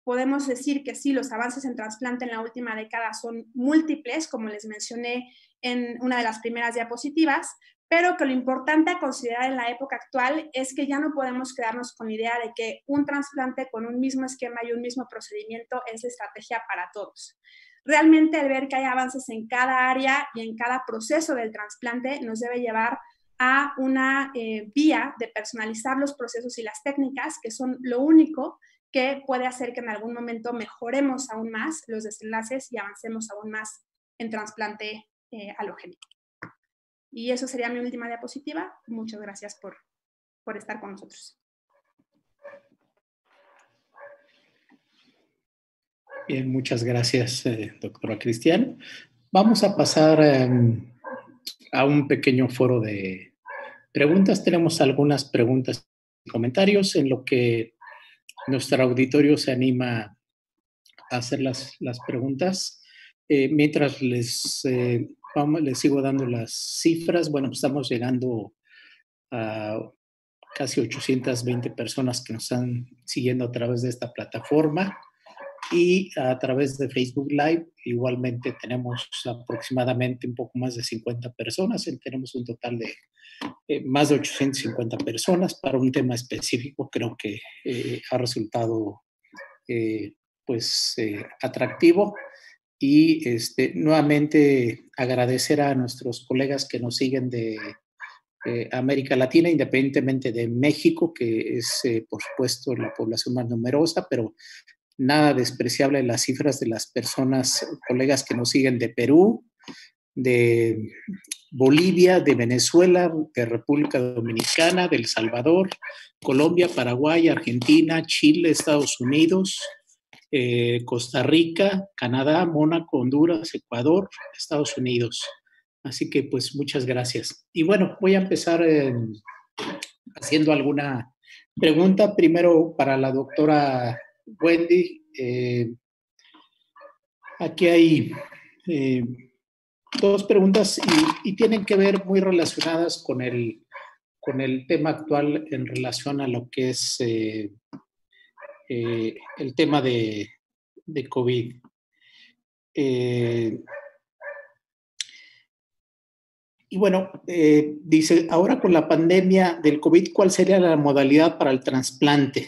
podemos decir que sí, los avances en trasplante en la última década son múltiples, como les mencioné en una de las primeras diapositivas, pero que lo importante a considerar en la época actual es que ya no podemos quedarnos con la idea de que un trasplante con un mismo esquema y un mismo procedimiento es la estrategia para todos. Realmente el ver que hay avances en cada área y en cada proceso del trasplante nos debe llevar a una vía de personalizar los procesos y las técnicas, que son lo único que puede hacer que en algún momento mejoremos aún más los desenlaces y avancemos aún más en trasplante alogénico. Y eso sería mi última diapositiva. Muchas gracias por estar con nosotros. Bien, muchas gracias, doctora Cristian. Vamos a pasar a un pequeño foro de preguntas. Tenemos algunas preguntas y comentarios en lo que nuestro auditorio se anima a hacer las preguntas. Mientras les sigo dando las cifras, bueno, pues estamos llegando a casi 820 personas que nos están siguiendo a través de esta plataforma y a través de Facebook Live. Igualmente tenemos aproximadamente un poco más de 50 personas. Tenemos un total de más de 850 personas para un tema específico. Creo que ha resultado atractivo. Y nuevamente agradecer a nuestros colegas que nos siguen de América Latina, independientemente de México, que es, por supuesto, la población más numerosa, pero nada despreciable las cifras de las personas, colegas que nos siguen de Perú, de Bolivia, de Venezuela, de República Dominicana, de El Salvador, Colombia, Paraguay, Argentina, Chile, Estados Unidos, Costa Rica, Canadá, Mónaco, Honduras, Ecuador, Estados Unidos. Así que pues muchas gracias. Y bueno, voy a empezar haciendo alguna pregunta. Primero para la doctora Wendy. Aquí hay dos preguntas y tienen que ver muy relacionadas con el tema actual en relación a lo que es el tema de COVID. Y bueno, dice, ahora con la pandemia del COVID, ¿cuál sería la modalidad para el trasplante?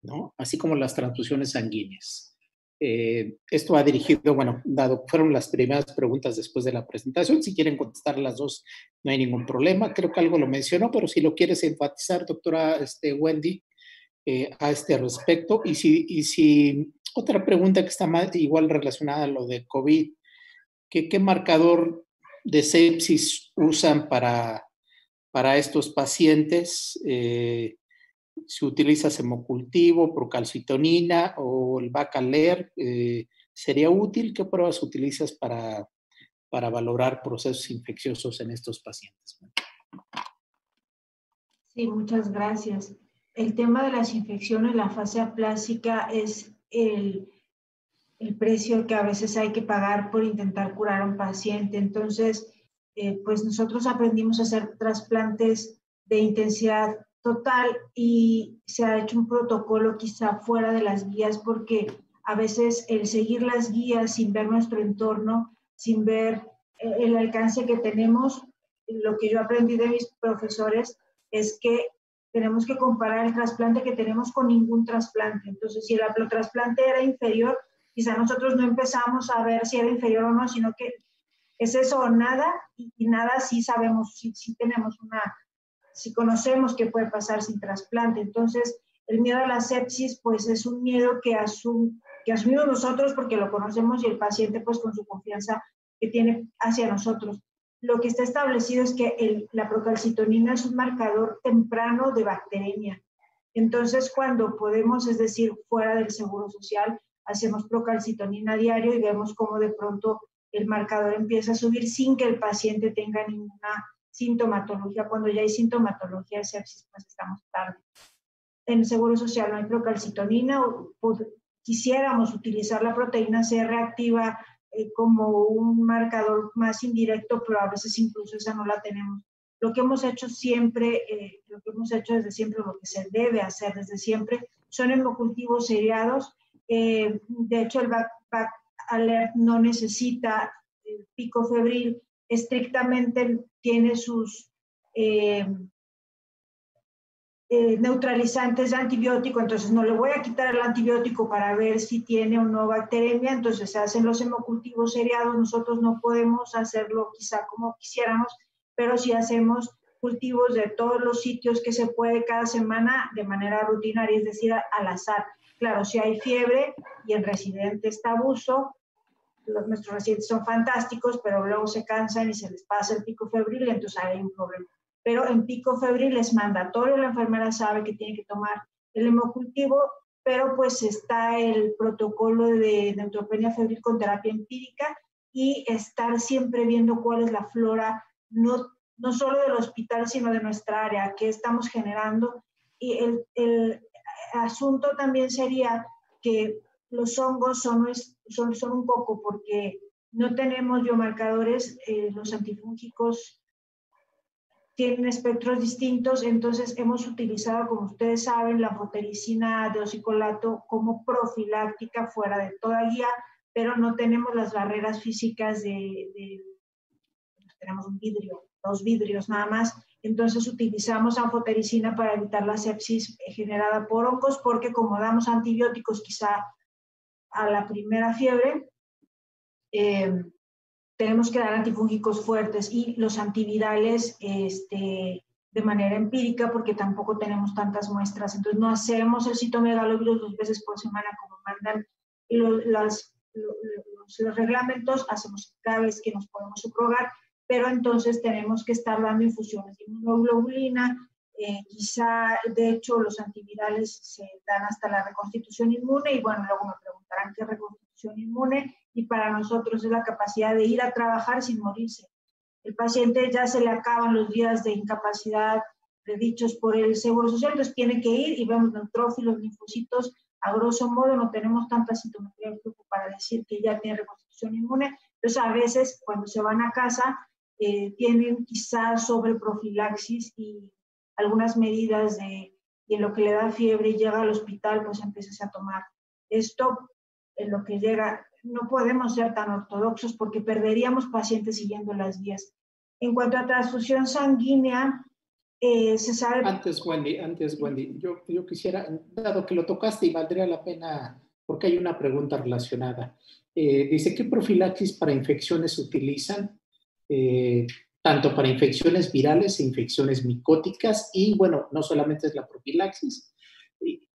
¿No? Así como las transfusiones sanguíneas. Esto ha dirigido, bueno, fueron las primeras preguntas después de la presentación. Si quieren contestar las dos, no hay ningún problema. Creo que algo lo mencionó, pero si lo quieres enfatizar, doctora Wendy, a este respecto. Y si otra pregunta que está igual relacionada a lo de COVID, ¿qué marcador de sepsis usan para estos pacientes? si utilizas hemocultivo, procalcitonina o el Bacaler, ¿sería útil? ¿Qué pruebas utilizas para valorar procesos infecciosos en estos pacientes? Sí, muchas gracias. El tema de las infecciones, la fase aplásica es el precio que a veces hay que pagar por intentar curar a un paciente. Entonces, pues nosotros aprendimos a hacer trasplantes de intensidad total y se ha hecho un protocolo quizá fuera de las guías porque a veces el seguir las guías sin ver nuestro entorno, sin ver el alcance que tenemos, lo que yo aprendí de mis profesores es que tenemos que comparar el trasplante que tenemos con ningún trasplante. Entonces, si el trasplante era inferior, quizá nosotros no empezamos a ver si era inferior o no, sino que es eso o nada, y nada sí sabemos, sí tenemos sí conocemos qué puede pasar sin trasplante. Entonces, el miedo a la sepsis, pues es un miedo que asumimos nosotros porque lo conocemos y el paciente, pues con su confianza que tiene hacia nosotros. Lo que está establecido es que la procalcitonina es un marcador temprano de bacteremia. Entonces, cuando podemos, es decir, fuera del seguro social, hacemos procalcitonina diario y vemos cómo de pronto el marcador empieza a subir sin que el paciente tenga ninguna sintomatología. Cuando ya hay sintomatología de sepsis, pues estamos tarde. En el seguro social no hay procalcitonina, quisiéramos utilizar la proteína C reactiva como un marcador más indirecto, pero a veces incluso esa no la tenemos. Lo que hemos hecho siempre, lo que hemos hecho desde siempre, lo que se debe hacer desde siempre, son hemocultivos seriados. De hecho, el Bacaler no necesita pico febril, estrictamente tiene sus neutralizantes de antibiótico, entonces no le voy a quitar el antibiótico para ver si tiene o no bacteremia, entonces se hacen los hemocultivos seriados. Nosotros no podemos hacerlo quizá como quisiéramos, pero sí hacemos cultivos de todos los sitios que se puede cada semana de manera rutinaria, es decir, al azar. Claro, si hay fiebre y el residente está abuso, nuestros residentes son fantásticos, pero luego se cansan y se les pasa el pico febril y entonces hay un problema. Pero en pico febril es mandatorio, la enfermera sabe que tiene que tomar el hemocultivo, pero pues está el protocolo de neutropenia febril con terapia empírica y estar siempre viendo cuál es la flora, no solo del hospital, sino de nuestra área, qué estamos generando. Y el asunto también sería que los hongos son un poco porque no tenemos biomarcadores, los antifúngicos tienen espectros distintos, entonces hemos utilizado, como ustedes saben, la fotericina de oxicolato como profiláctica fuera de toda guía, pero no tenemos las barreras físicas tenemos un vidrio, 2 vidrios nada más, entonces utilizamos anfotericina para evitar la sepsis generada por hongos, porque como damos antibióticos quizá a la primera fiebre, tenemos que dar antifúngicos fuertes y los antivirales de manera empírica porque tampoco tenemos tantas muestras. Entonces no hacemos el citomegalovirus 2 veces por semana como mandan los reglamentos, hacemos cada vez que nos podemos subrogar, pero entonces tenemos que estar dando infusiones de inmunoglobulina, quizá de hecho los antivirales se dan hasta la reconstitución inmune y bueno, luego me preguntarán qué reconstitución inmune, y para nosotros es la capacidad de ir a trabajar sin morirse. El paciente ya se le acaban los días de incapacidad predichos por el Seguro Social, entonces tiene que ir y vemos neutrófilos, linfocitos, a grosso modo no tenemos tanta sintomatología para decir que ya tiene reconstitución inmune, entonces a veces cuando se van a casa tienen quizás sobreprofilaxis y algunas medidas y en lo que le da fiebre y llega al hospital, pues empieza a tomar. Esto en lo que llega, no podemos ser tan ortodoxos porque perderíamos pacientes siguiendo las guías. En cuanto a transfusión sanguínea, se sabe... Antes, Wendy, yo quisiera, dado que lo tocaste y valdría la pena, porque hay una pregunta relacionada. Dice, ¿qué profilaxis para infecciones se utilizan? Tanto para infecciones virales e infecciones micóticas, y bueno, no solamente es la profilaxis,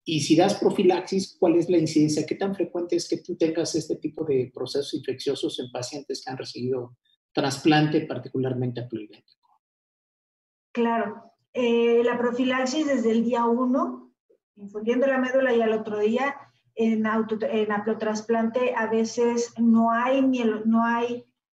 y si das profilaxis, ¿cuál es la incidencia? ¿Qué tan frecuente es que tú tengas este tipo de procesos infecciosos en pacientes que han recibido trasplante, particularmente plurimétrico? Claro, la profilaxis desde el día 1 infundiendo la médula y al otro día en haplotrasplante a veces no hay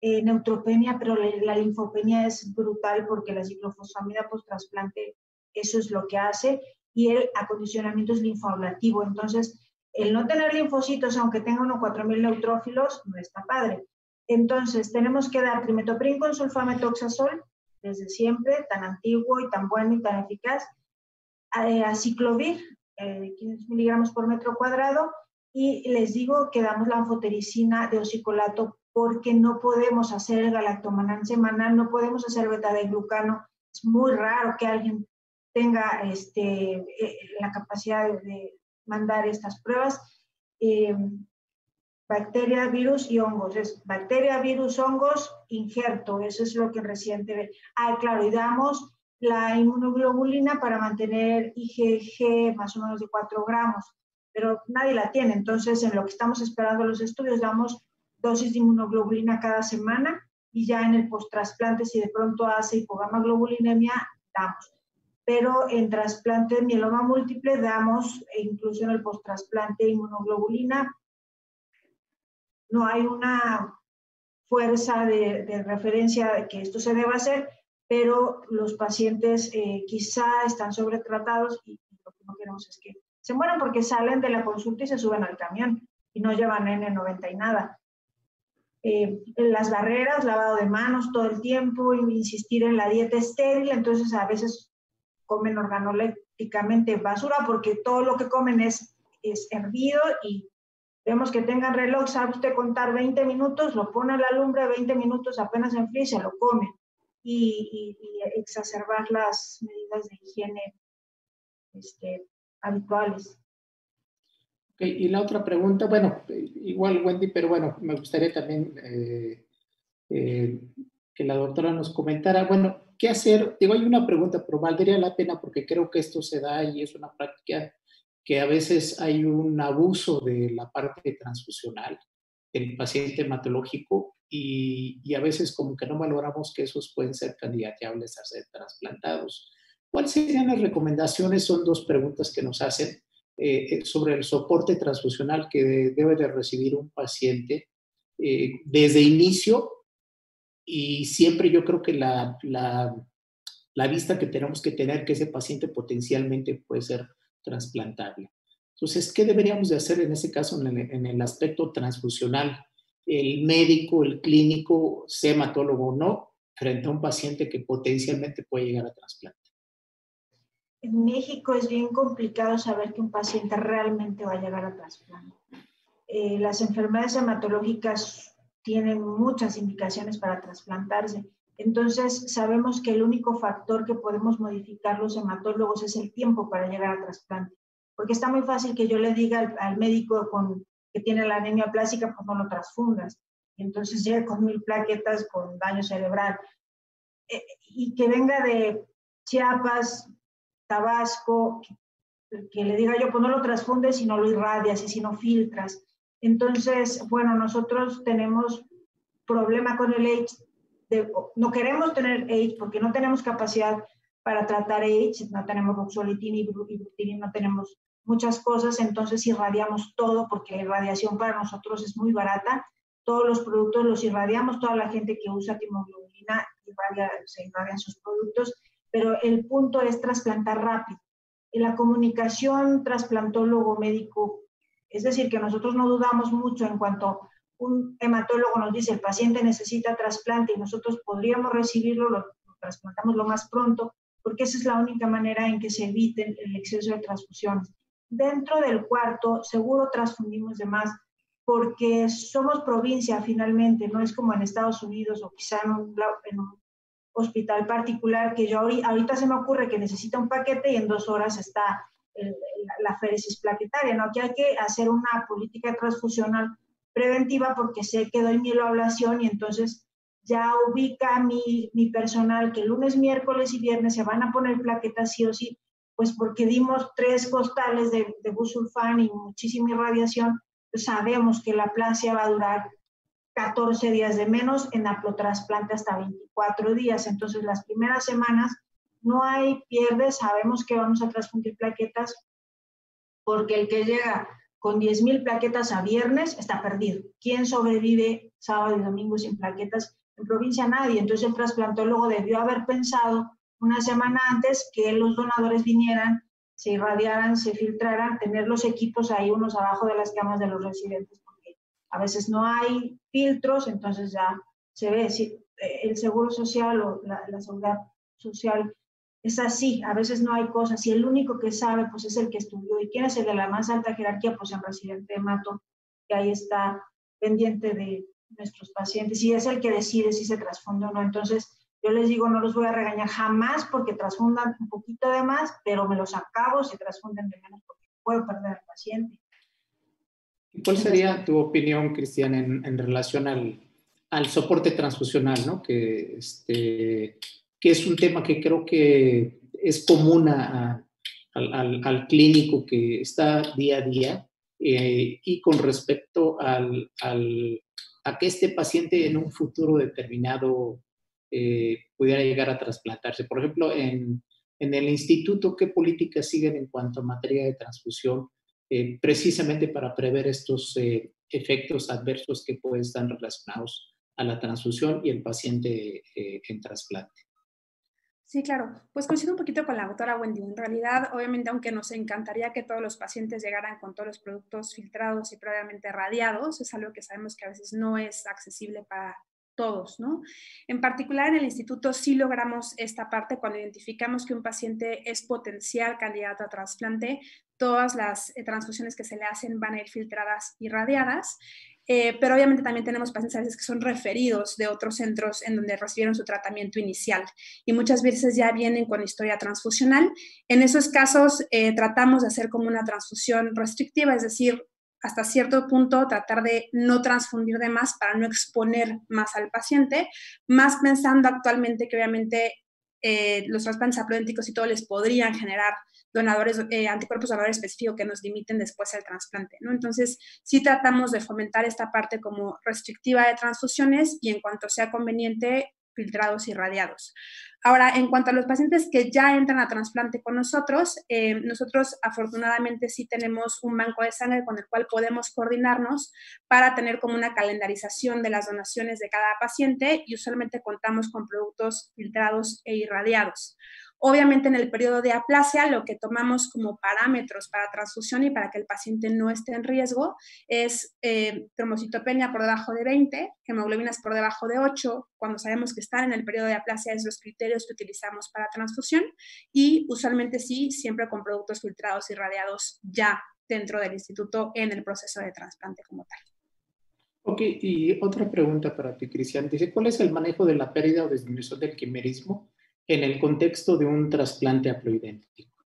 neutropenia, pero la linfopenia es brutal porque la ciclofosfamida post-trasplante eso es lo que hace, y el acondicionamiento es linfoablativo. Entonces, el no tener linfocitos, aunque tenga unos 4.000 neutrófilos, no está padre. Entonces, tenemos que dar trimetooprim con sulfametoxazol, desde siempre, tan antiguo y tan bueno y tan eficaz, aciclovir, 500 miligramos por metro cuadrado, y les digo que damos la anfotericina de osicolato porque no podemos hacer el galactomannan semanal, no podemos hacer beta-glucano. Es muy raro que alguien tenga la capacidad de mandar estas pruebas. Bacteria, virus y hongos. Es bacteria, virus, hongos, injerto. Eso es lo que recién ve. Claro, y damos la inmunoglobulina para mantener IgG más o menos de 4 gramos, pero nadie la tiene. Entonces, en lo que estamos esperando los estudios, damos dosis de inmunoglobulina cada semana y ya en el post-trasplante, si de pronto hace hipogamaglobulinemia, damos. Pero en trasplante de mieloma múltiple damos, incluso en el post-trasplante, inmunoglobulina. No hay una fuerza de referencia de que esto se deba hacer, pero los pacientes quizá están sobretratados y lo que no queremos es que se mueran porque salen de la consulta y se suben al camión y no llevan N90 y nada. Las barreras, lavado de manos todo el tiempo, insistir en la dieta estéril, entonces a veces comen organolépticamente basura porque todo lo que comen es hervido y vemos que tengan reloj, sabe usted contar 20 minutos, lo pone a la lumbre, 20 minutos apenas enfría y se lo come. Y exacerbar las medidas de higiene habituales. Okay, y la otra pregunta, bueno, igual Wendy, pero bueno, me gustaría también que la doctora nos comentara, bueno, ¿qué hacer? Digo, hay una pregunta, pero valdría la pena porque creo que esto se da y es una práctica que a veces hay un abuso de la parte transfusional del paciente hematológico y a veces como que no valoramos que esos pueden ser candidateables a ser trasplantados. ¿Cuáles serían las recomendaciones? Son 2 preguntas que nos hacen sobre el soporte transfusional que debe de recibir un paciente desde inicio, y siempre yo creo que la vista que tenemos que tener que ese paciente potencialmente puede ser trasplantable. Entonces, ¿qué deberíamos de hacer en ese caso en el aspecto transfusional? El médico, el clínico, sea hematólogo o no, frente a un paciente que potencialmente puede llegar a trasplante. En México es bien complicado saber que un paciente realmente va a llegar a trasplante. Las enfermedades hematológicas tienen muchas indicaciones para trasplantarse. Entonces, sabemos que el único factor que podemos modificar los hematólogos es el tiempo para llegar al trasplante. Porque está muy fácil que yo le diga al médico que tiene la anemia plástica, pues no lo transfundas. Y entonces llega con 1000 plaquetas con daño cerebral. Y que venga de Chiapas, Tabasco, que le diga yo, pues no lo transfundes si no lo irradias y si no filtras. Entonces, bueno, nosotros tenemos problema con el AIDS. No queremos tener AIDS porque no tenemos capacidad para tratar AIDS, no tenemos ruxolitina y ibuprofen, no tenemos muchas cosas, entonces irradiamos todo porque la irradiación para nosotros es muy barata. Todos los productos los irradiamos, toda la gente que usa timoglobulina se irradian sus productos, pero el punto es trasplantar rápido. En la comunicación trasplantólogo-médico, es decir, que nosotros no dudamos mucho en cuanto un hematólogo nos dice el paciente necesita trasplante y nosotros podríamos recibirlo, lo trasplantamos lo más pronto, porque esa es la única manera en que se evite el exceso de transfusiones. Dentro del cuarto, seguro transfundimos de más, porque somos provincia finalmente, no es como en Estados Unidos o quizá en un hospital particular que yo ahorita se me ocurre que necesita un paquete y en 2 horas está la féresis plaquetaria, ¿no? Aquí hay que hacer una política transfusional preventiva porque sé que doy mieloablación y entonces ya ubica mi personal que lunes, miércoles y viernes se van a poner plaquetas sí o sí, pues porque dimos 3 costales de busulfán y muchísima irradiación, pues sabemos que la aplasia va a durar 14 días de menos, en haplotrasplante hasta 24 días. Entonces, las primeras semanas no hay pierde, sabemos que vamos a transfundir plaquetas porque el que llega con 10,000 plaquetas a viernes está perdido. ¿Quién sobrevive sábado y domingo sin plaquetas? En provincia nadie. Entonces el trasplantólogo debió haber pensado una semana antes que los donadores vinieran, se irradiaran, se filtraran, tener los equipos ahí unos abajo de las camas de los residentes, porque a veces no hay filtros, entonces ya se ve si el seguro social o la seguridad social es así, a veces no hay cosas, y el único que sabe pues es el que estudió. ¿Y quién es el de la más alta jerarquía? Pues el residente hemato, que ahí está pendiente de nuestros pacientes, y es el que decide si se transfunde o no. Entonces, yo les digo, no los voy a regañar jamás porque transfundan un poquito de más, pero me los acabo si transfunden de menos porque puedo perder al paciente. ¿Cuál sería tu opinión, Cristian, en relación al soporte transfusional, ¿no? Que es un tema que creo que es común al clínico que está día a día, y con respecto a que este paciente en un futuro determinado pudiera llegar a trasplantarse? Por ejemplo, en el instituto, ¿qué políticas siguen en cuanto a materia de transfusión, precisamente para prever estos efectos adversos que pueden estar relacionados a la transfusión y el paciente en trasplante? Sí, claro. Pues coincido un poquito con la doctora Wendy. En realidad, obviamente, aunque nos encantaría que todos los pacientes llegaran con todos los productos filtrados y previamente radiados, es algo que sabemos que a veces no es accesible para todos, ¿no? En particular, en el instituto sí logramos esta parte cuando identificamos que un paciente es potencial candidato a trasplante. Todas las transfusiones que se le hacen van a ir filtradas y radiadas. Pero obviamente también tenemos pacientes a veces que son referidos de otros centros en donde recibieron su tratamiento inicial y muchas veces ya vienen con historia transfusional. En esos casos tratamos de hacer como una transfusión restrictiva, es decir, hasta cierto punto tratar de no transfundir de más para no exponer más al paciente, más pensando actualmente que obviamente los trasplantes haplodénticos y todo les podrían generar donadores, anticuerpos donadores específicos que nos limiten después el trasplante, ¿no? Entonces, sí tratamos de fomentar esta parte como restrictiva de transfusiones y en cuanto sea conveniente, filtrados y radiados. Ahora, en cuanto a los pacientes que ya entran a trasplante con nosotros, nosotros afortunadamente sí tenemos un banco de sangre con el cual podemos coordinarnos para tener como una calendarización de las donaciones de cada paciente y usualmente contamos con productos filtrados e irradiados. Obviamente en el periodo de aplasia lo que tomamos como parámetros para transfusión y para que el paciente no esté en riesgo es trombocitopenia por debajo de 20, hemoglobinas por debajo de 8, cuando sabemos que están en el periodo de aplasia es los criterios que utilizamos para transfusión y usualmente sí, siempre con productos filtrados y radiados ya dentro del instituto en el proceso de trasplante como tal. Ok, y otra pregunta para ti, Cristian. Dice, ¿cuál es el manejo de la pérdida o disminución del quimerismo en el contexto de un trasplante haploidéntico?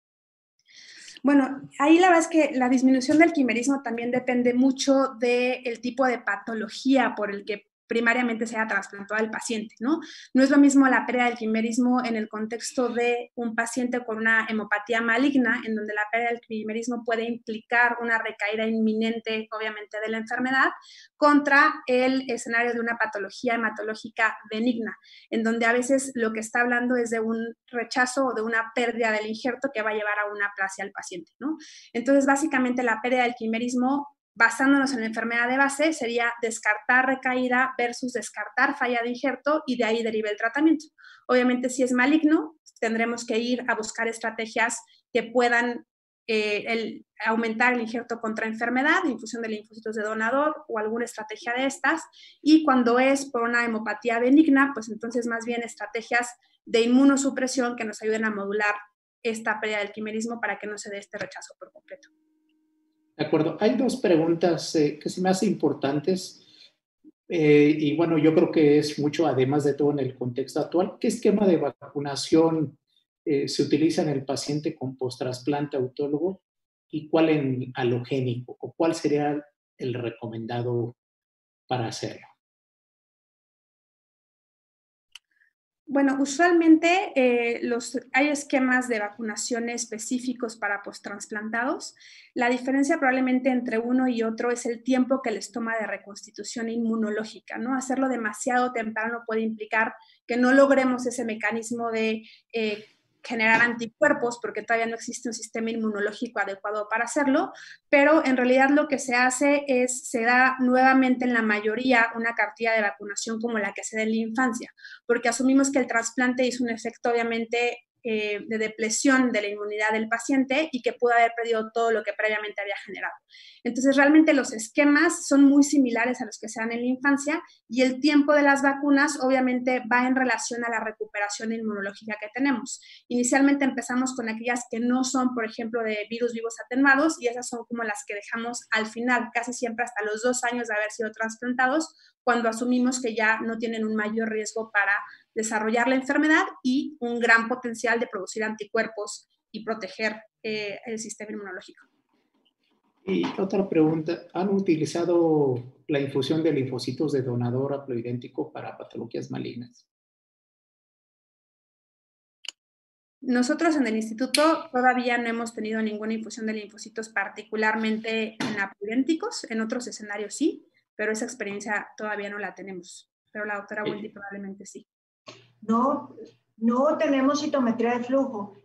Bueno, ahí la verdad es que la disminución del quimerismo también depende mucho del tipo de patología por el que primariamente se haya trasplantado al paciente, ¿no? No es lo mismo la pérdida del quimerismo en el contexto de un paciente con una hemopatía maligna, en donde la pérdida del quimerismo puede implicar una recaída inminente, obviamente, de la enfermedad, contra el escenario de una patología hematológica benigna, en donde a veces lo que está hablando es de un rechazo o de una pérdida del injerto que va a llevar a una aplasia al paciente, ¿no? Entonces, básicamente, la pérdida del quimerismo, basándonos en la enfermedad de base, sería descartar recaída versus descartar falla de injerto y de ahí deriva el tratamiento. Obviamente, si es maligno, tendremos que ir a buscar estrategias que puedan aumentar el injerto contra enfermedad, infusión de linfocitos de donador o alguna estrategia de estas. Y cuando es por una hemopatía benigna, pues entonces más bien estrategias de inmunosupresión que nos ayuden a modular esta pérdida del quimerismo para que no se dé este rechazo por completo. De acuerdo. Hay dos preguntas que se me hacen importantes. Y bueno, yo creo que es mucho, además de todo en el contexto actual. ¿Qué esquema de vacunación se utiliza en el paciente con post-trasplante autólogo y cuál en alogénico? ¿O cuál sería el recomendado para hacerlo? Bueno, usualmente hay esquemas de vacunación específicos para posttransplantados. La diferencia probablemente entre uno y otro es el tiempo que les toma de reconstitución inmunológica, ¿no? Hacerlo demasiado temprano puede implicar que no logremos ese mecanismo de generar anticuerpos porque todavía no existe un sistema inmunológico adecuado para hacerlo, pero en realidad lo que se hace es, se da nuevamente en la mayoría una cartilla de vacunación como la que se da en la infancia, porque asumimos que el trasplante hizo un efecto obviamente de depresión de la inmunidad del paciente y que pudo haber perdido todo lo que previamente había generado. Entonces, realmente los esquemas son muy similares a los que se dan en la infancia y el tiempo de las vacunas obviamente va en relación a la recuperación inmunológica que tenemos. Inicialmente empezamos con aquellas que no son, por ejemplo, de virus vivos atenuados y esas son como las que dejamos al final, casi siempre hasta los 2 años de haber sido trasplantados, cuando asumimos que ya no tienen un mayor riesgo para desarrollar la enfermedad y un gran potencial de producir anticuerpos y proteger el sistema inmunológico. Y otra pregunta, ¿han utilizado la infusión de linfocitos de donador haploidéntico para patologías malignas? Nosotros en el instituto todavía no hemos tenido ninguna infusión de linfocitos particularmente en haploidénticos, en otros escenarios sí, pero esa experiencia todavía no la tenemos. Pero la doctora Wendy probablemente sí. No, no tenemos citometría de flujo.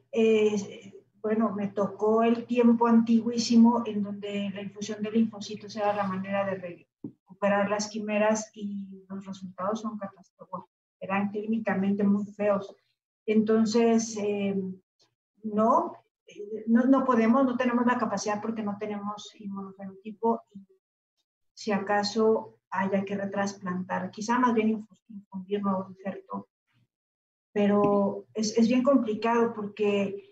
Bueno, me tocó el tiempo antiguísimo en donde la infusión de linfocitos era la manera de recuperar las quimeras y los resultados son catastróficos. Eran clínicamente muy feos. Entonces, no podemos, no tenemos la capacidad porque no tenemos inmunofenotipo y si acaso haya que retrasplantar, quizá más bien infundir nuevo injerto. Pero es bien complicado porque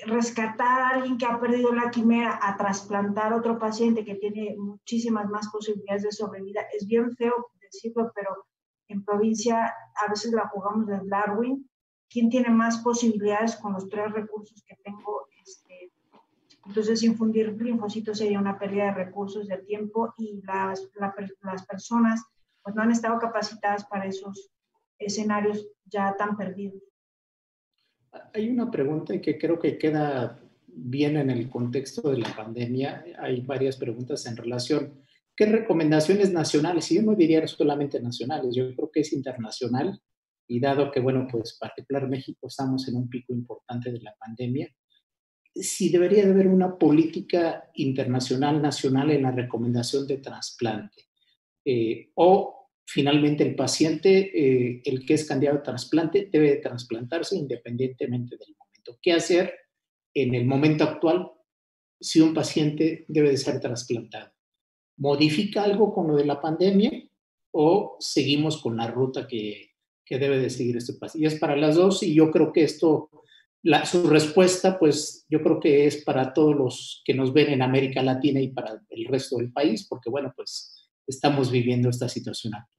rescatar a alguien que ha perdido la quimera a trasplantar a otro paciente que tiene muchísimas más posibilidades de sobrevida, es bien feo decirlo, pero en provincia a veces la jugamos de Darwin. ¿Quién tiene más posibilidades con los 3 recursos que tengo? Entonces, infundir linfocitos sería una pérdida de recursos, de tiempo, y las personas pues, no han estado capacitadas para esos escenarios ya tan perdidos. Hay una pregunta que creo que queda bien en el contexto de la pandemia. Hay varias preguntas en relación. ¿Qué recomendaciones nacionales? Y yo no diría solamente nacionales, yo creo que es internacional. Y dado que, bueno, pues particular México estamos en un pico importante de la pandemia, si debería de haber una política internacional, nacional en la recomendación de trasplante. O finalmente el paciente, el que es candidato a trasplante, debe de trasplantarse independientemente del momento. ¿Qué hacer en el momento actual si un paciente debe de ser trasplantado? ¿Modifica algo con lo de la pandemia o seguimos con la ruta que debe de seguir este paciente? Y es para las dos y yo creo que esto, su respuesta, pues yo creo que es para todos los que nos ven en América Latina y para el resto del país, porque bueno, pues estamos viviendo esta situación actual.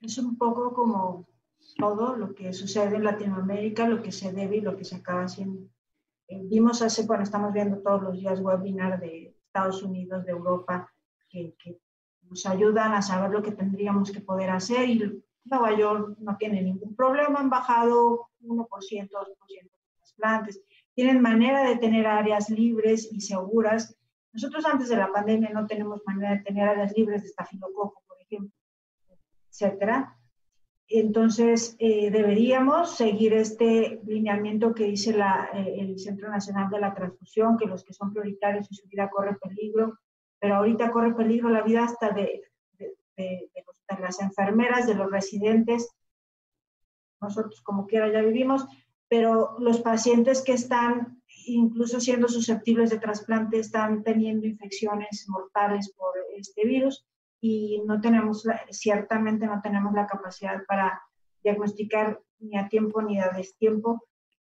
Es un poco como todo lo que sucede en Latinoamérica, lo que se debe y lo que se acaba haciendo. Vimos estamos viendo todos los días webinars de Estados Unidos, de Europa, que nos ayudan a saber lo que tendríamos que poder hacer y Nueva York no tiene ningún problema, han bajado 1%, 2% de trasplantes, tienen manera de tener áreas libres y seguras. Nosotros antes de la pandemia no tenemos manera de tener áreas libres de estafilococo, por ejemplo, etcétera. Entonces, deberíamos seguir este lineamiento que dice el Centro Nacional de la Transfusión, que los que son prioritarios y su vida corre peligro, pero ahorita corre peligro la vida hasta de las enfermeras, de los residentes. Nosotros como quiera ya vivimos, pero los pacientes que están incluso siendo susceptibles de trasplante están teniendo infecciones mortales por este virus. Y ciertamente no tenemos la capacidad para diagnosticar ni a tiempo ni a destiempo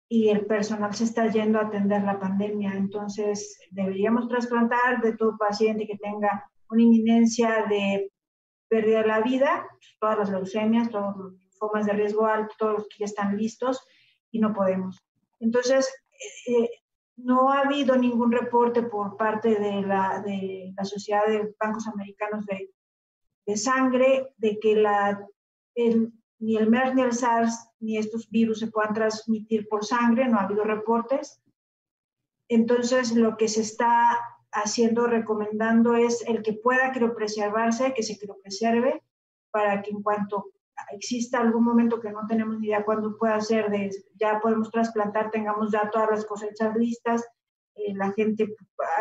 y el personal se está yendo a atender la pandemia. Entonces, deberíamos trasplantar de todo paciente que tenga una inminencia de pérdida de la vida, todas las leucemias, todos los linfomas de riesgo alto, todos los que ya están listos y no podemos. Entonces, no ha habido ningún reporte por parte de la Sociedad de Bancos Americanos de Sangre de que ni el MERS, ni el SARS, ni estos virus se puedan transmitir por sangre, no ha habido reportes. Entonces, lo que se está recomendando es el que pueda criopreservarse, que se criopreserve, para que en cuanto exista algún momento que no tenemos ni idea cuándo pueda ser, ya podemos trasplantar, tengamos ya todas las cosechas listas, la gente,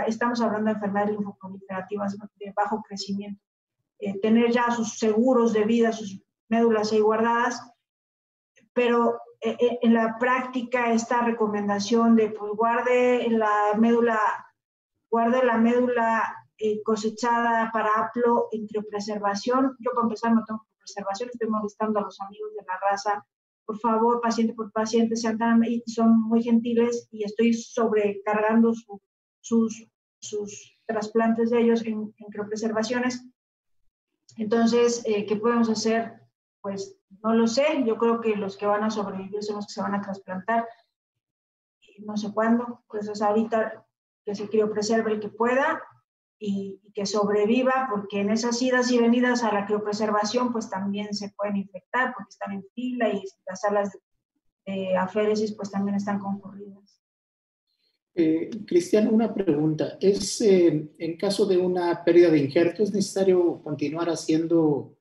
estamos hablando de enfermedades linfoproliferativas de bajo crecimiento, tener ya sus seguros de vida, sus médulas ahí guardadas, pero en la práctica esta recomendación de pues guarde la médula cosechada para APLO en criopreservación. Yo para empezar no tengo criopreservación, estoy molestando a los amigos de la raza. Por favor, paciente por paciente, son muy gentiles y estoy sobrecargando sus trasplantes de ellos en criopreservaciones. Entonces, ¿qué podemos hacer? Pues no lo sé. Yo creo que los que van a sobrevivir son los que se van a trasplantar. No sé cuándo, pues es ahorita que se criopreserve el que pueda y que sobreviva, porque en esas idas y venidas a la criopreservación pues también se pueden infectar porque están en fila y las salas de aféresis pues también están concurridas. Cristian, una pregunta. En caso de una pérdida de injerto, ¿es necesario continuar haciendo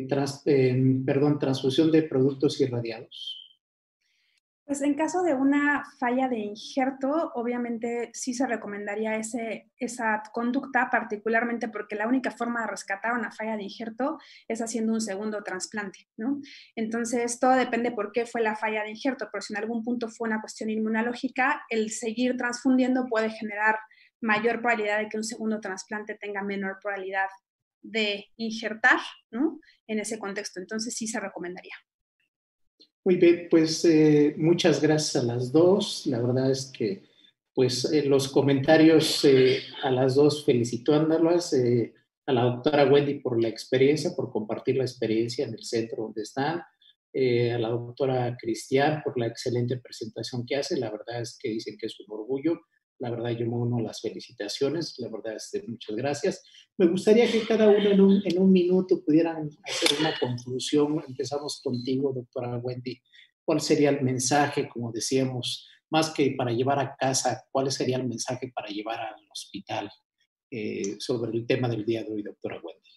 transfusión de productos irradiados? Pues en caso de una falla de injerto, obviamente sí se recomendaría esa conducta, particularmente porque la única forma de rescatar una falla de injerto es haciendo un segundo trasplante, ¿no? Entonces, todo depende por qué fue la falla de injerto, pero si en algún punto fue una cuestión inmunológica, el seguir transfundiendo puede generar mayor probabilidad de que un segundo trasplante tenga menor probabilidad de injertar, ¿no? En ese contexto. Entonces, sí se recomendaría. Muy bien, pues muchas gracias a las dos. La verdad es que pues los comentarios a las dos felicitándolas, a la doctora Wendy por la experiencia, por compartir la experiencia en el centro donde están, a la doctora Cristian por la excelente presentación que hace. La verdad es que dicen que es un orgullo. La verdad yo me uno a las felicitaciones. La verdad es que muchas gracias. Me gustaría que cada uno en un minuto pudieran hacer una conclusión. Empezamos contigo, doctora Wendy. ¿Cuál sería el mensaje, como decíamos, más que para llevar a casa, cuál sería el mensaje para llevar al hospital sobre el tema del día de hoy, doctora Wendy?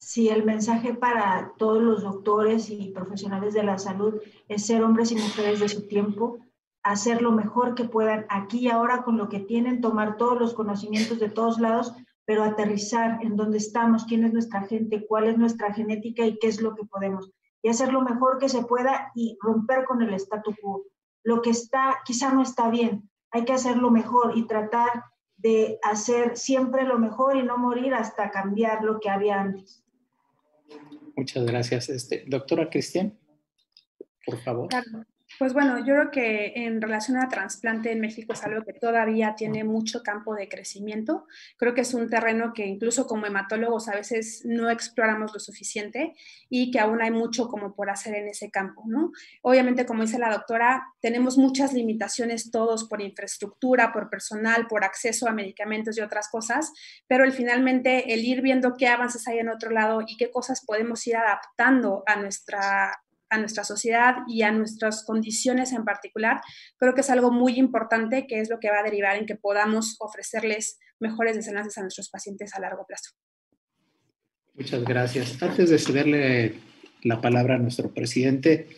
Sí, el mensaje para todos los doctores y profesionales de la salud es ser hombres y mujeres de su tiempo, hacer lo mejor que puedan aquí y ahora con lo que tienen, tomar todos los conocimientos de todos lados, pero aterrizar en dónde estamos, quién es nuestra gente, cuál es nuestra genética y qué es lo que podemos. Y hacer lo mejor que se pueda y romper con el statu quo. Lo que está, quizá no está bien, hay que hacerlo mejor y tratar de hacer siempre lo mejor y no morir hasta cambiar lo que había antes. Muchas gracias. Doctora Cristian, por favor. Claro. Pues bueno, yo creo que en relación a trasplante en México es algo que todavía tiene mucho campo de crecimiento. Creo que es un terreno que incluso como hematólogos a veces no exploramos lo suficiente y que aún hay mucho como por hacer en ese campo, ¿no? Obviamente, como dice la doctora, tenemos muchas limitaciones todos por infraestructura, por personal, por acceso a medicamentos y otras cosas, pero finalmente el ir viendo qué avances hay en otro lado y qué cosas podemos ir adaptando a nuestra sociedad y a nuestras condiciones en particular, creo que es algo muy importante que es lo que va a derivar en que podamos ofrecerles mejores desenlaces a nuestros pacientes a largo plazo. Muchas gracias. Antes de cederle la palabra a nuestro presidente,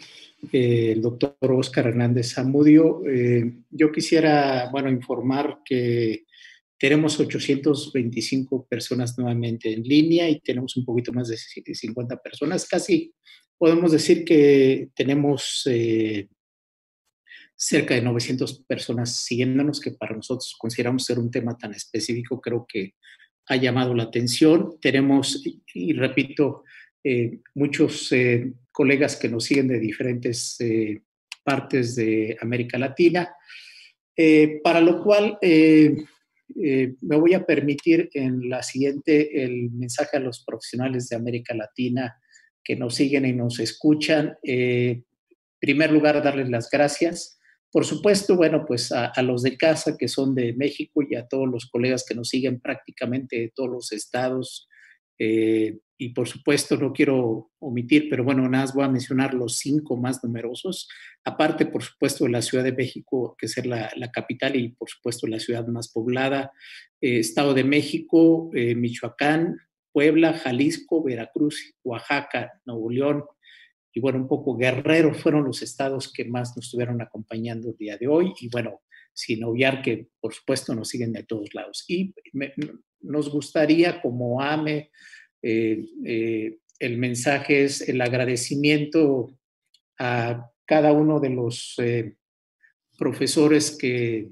el doctor Óscar Hernández Zamudio, yo quisiera, informar que tenemos 825 personas nuevamente en línea y tenemos un poquito más de 50 personas. Casi podemos decir que tenemos cerca de 900 personas siguiéndonos, que para nosotros consideramos ser un tema tan específico, creo que ha llamado la atención. Tenemos, y repito, muchos colegas que nos siguen de diferentes partes de América Latina, para lo cual me voy a permitir en la siguiente el mensaje a los profesionales de América Latina que nos siguen y nos escuchan. En primer lugar, darles las gracias. Por supuesto, pues a los de casa que son de México y a todos los colegas que nos siguen prácticamente de todos los estados. Y por supuesto, no quiero omitir, pero nada más voy a mencionar los 5 más numerosos. Aparte, por supuesto, de la Ciudad de México, que es la capital y por supuesto la ciudad más poblada. Estado de México, Michoacán, Puebla, Jalisco, Veracruz, Oaxaca, Nuevo León y bueno, un poco Guerrero fueron los estados que más nos estuvieron acompañando el día de hoy y bueno, sin obviar que por supuesto nos siguen de todos lados. Y nos gustaría como AME, el mensaje es el agradecimiento a cada uno de los profesores que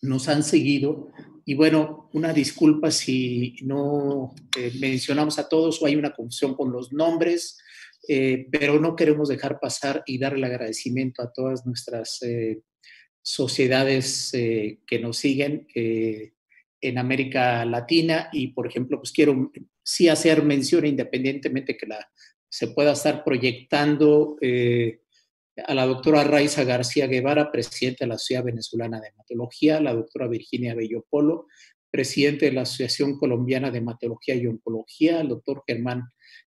nos han seguido. Y bueno, una disculpa si no mencionamos a todos o hay una confusión con los nombres, pero no queremos dejar pasar y dar el agradecimiento a todas nuestras sociedades que nos siguen en América Latina. Y, por ejemplo, pues quiero sí hacer mención, independientemente que se pueda estar proyectando, a la doctora Raiza García Guevara, presidenta de la Sociedad Venezolana de Hematología, la doctora Virginia Bello Polo, presidente de la Asociación Colombiana de Hematología y Oncología, el doctor Germán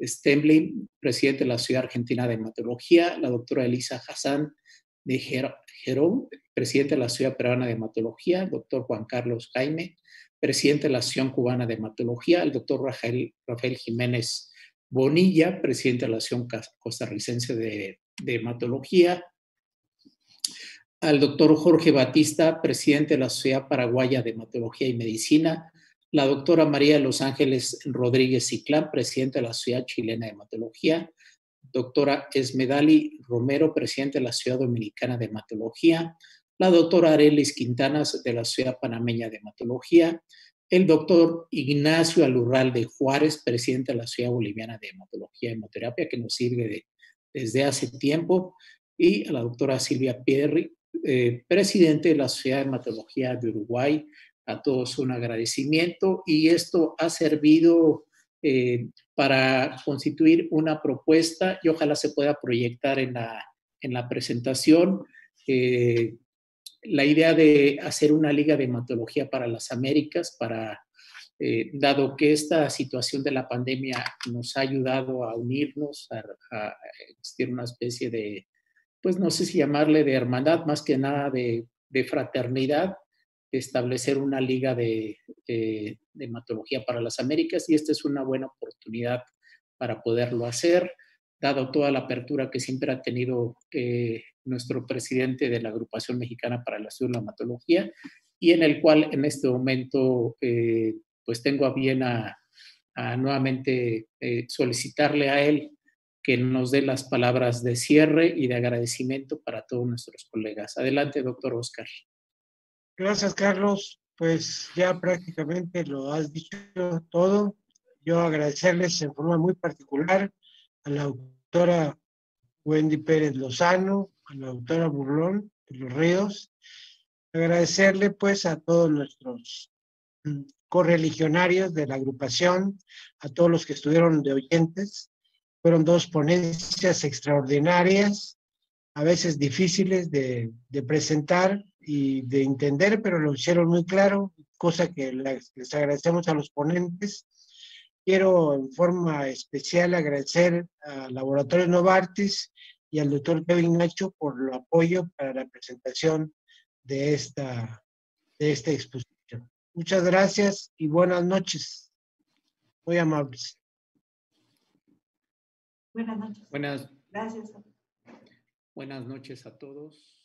Stemblin, presidente de la Sociedad Argentina de Hematología, la doctora Elisa Hassan de Gerón, presidente de la Sociedad Peruana de Hematología, el doctor Juan Carlos Jaime, presidente de la Asociación Cubana de Hematología, el doctor Rafael Jiménez Bonilla, presidente de la Asociación Costarricense de Hematología, al doctor Jorge Batista, presidente de la Sociedad Paraguaya de Hematología y Medicina, la doctora María de los Ángeles Rodríguez Ciclán, presidente de la Sociedad Chilena de Hematología, doctora Esmedali Romero, presidente de la Sociedad Dominicana de Hematología, la doctora Arelis Quintanas de la Sociedad Panameña de Hematología, el doctor Ignacio Alurralde Juárez, presidente de la Sociedad Boliviana de Hematología y Hemoterapia, que nos sirve desde hace tiempo, y a la doctora Silvia Pierri, presidente de la Sociedad de Hematología de Uruguay. A todos un agradecimiento, y esto ha servido para constituir una propuesta y ojalá se pueda proyectar en la presentación. La idea de hacer una liga de hematología para las Américas, dado que esta situación de la pandemia nos ha ayudado a unirnos, a existir una especie de, pues no sé si llamarle de hermandad, más que nada de fraternidad, establecer una liga de hematología para las Américas, y esta es una buena oportunidad para poderlo hacer, dado toda la apertura que siempre ha tenido nuestro presidente de la Agrupación Mexicana para el Estudio de la Hematología, y en el cual en este momento pues tengo a bien a nuevamente solicitarle a él que nos dé las palabras de cierre y de agradecimiento para todos nuestros colegas. Adelante, doctor Oscar. Gracias, Carlos. Pues ya prácticamente lo has dicho todo. Yo agradecerles en forma muy particular a la doctora Wendy Pérez Lozano, a la doctora Burlón de los Ríos. Agradecerle pues a todos nuestros correligionarios de la agrupación, a todos los que estuvieron de oyentes. Fueron dos ponencias extraordinarias, a veces difíciles de presentar y de entender, pero lo hicieron muy claro, cosa que les agradecemos a los ponentes. Quiero en forma especial agradecer al Laboratorio Novartis y al doctor Kevin Nacho por el apoyo para la presentación de esta exposición. Muchas gracias y buenas noches. Muy amables. Buenas noches. Buenas Gracias. Buenas noches a todos.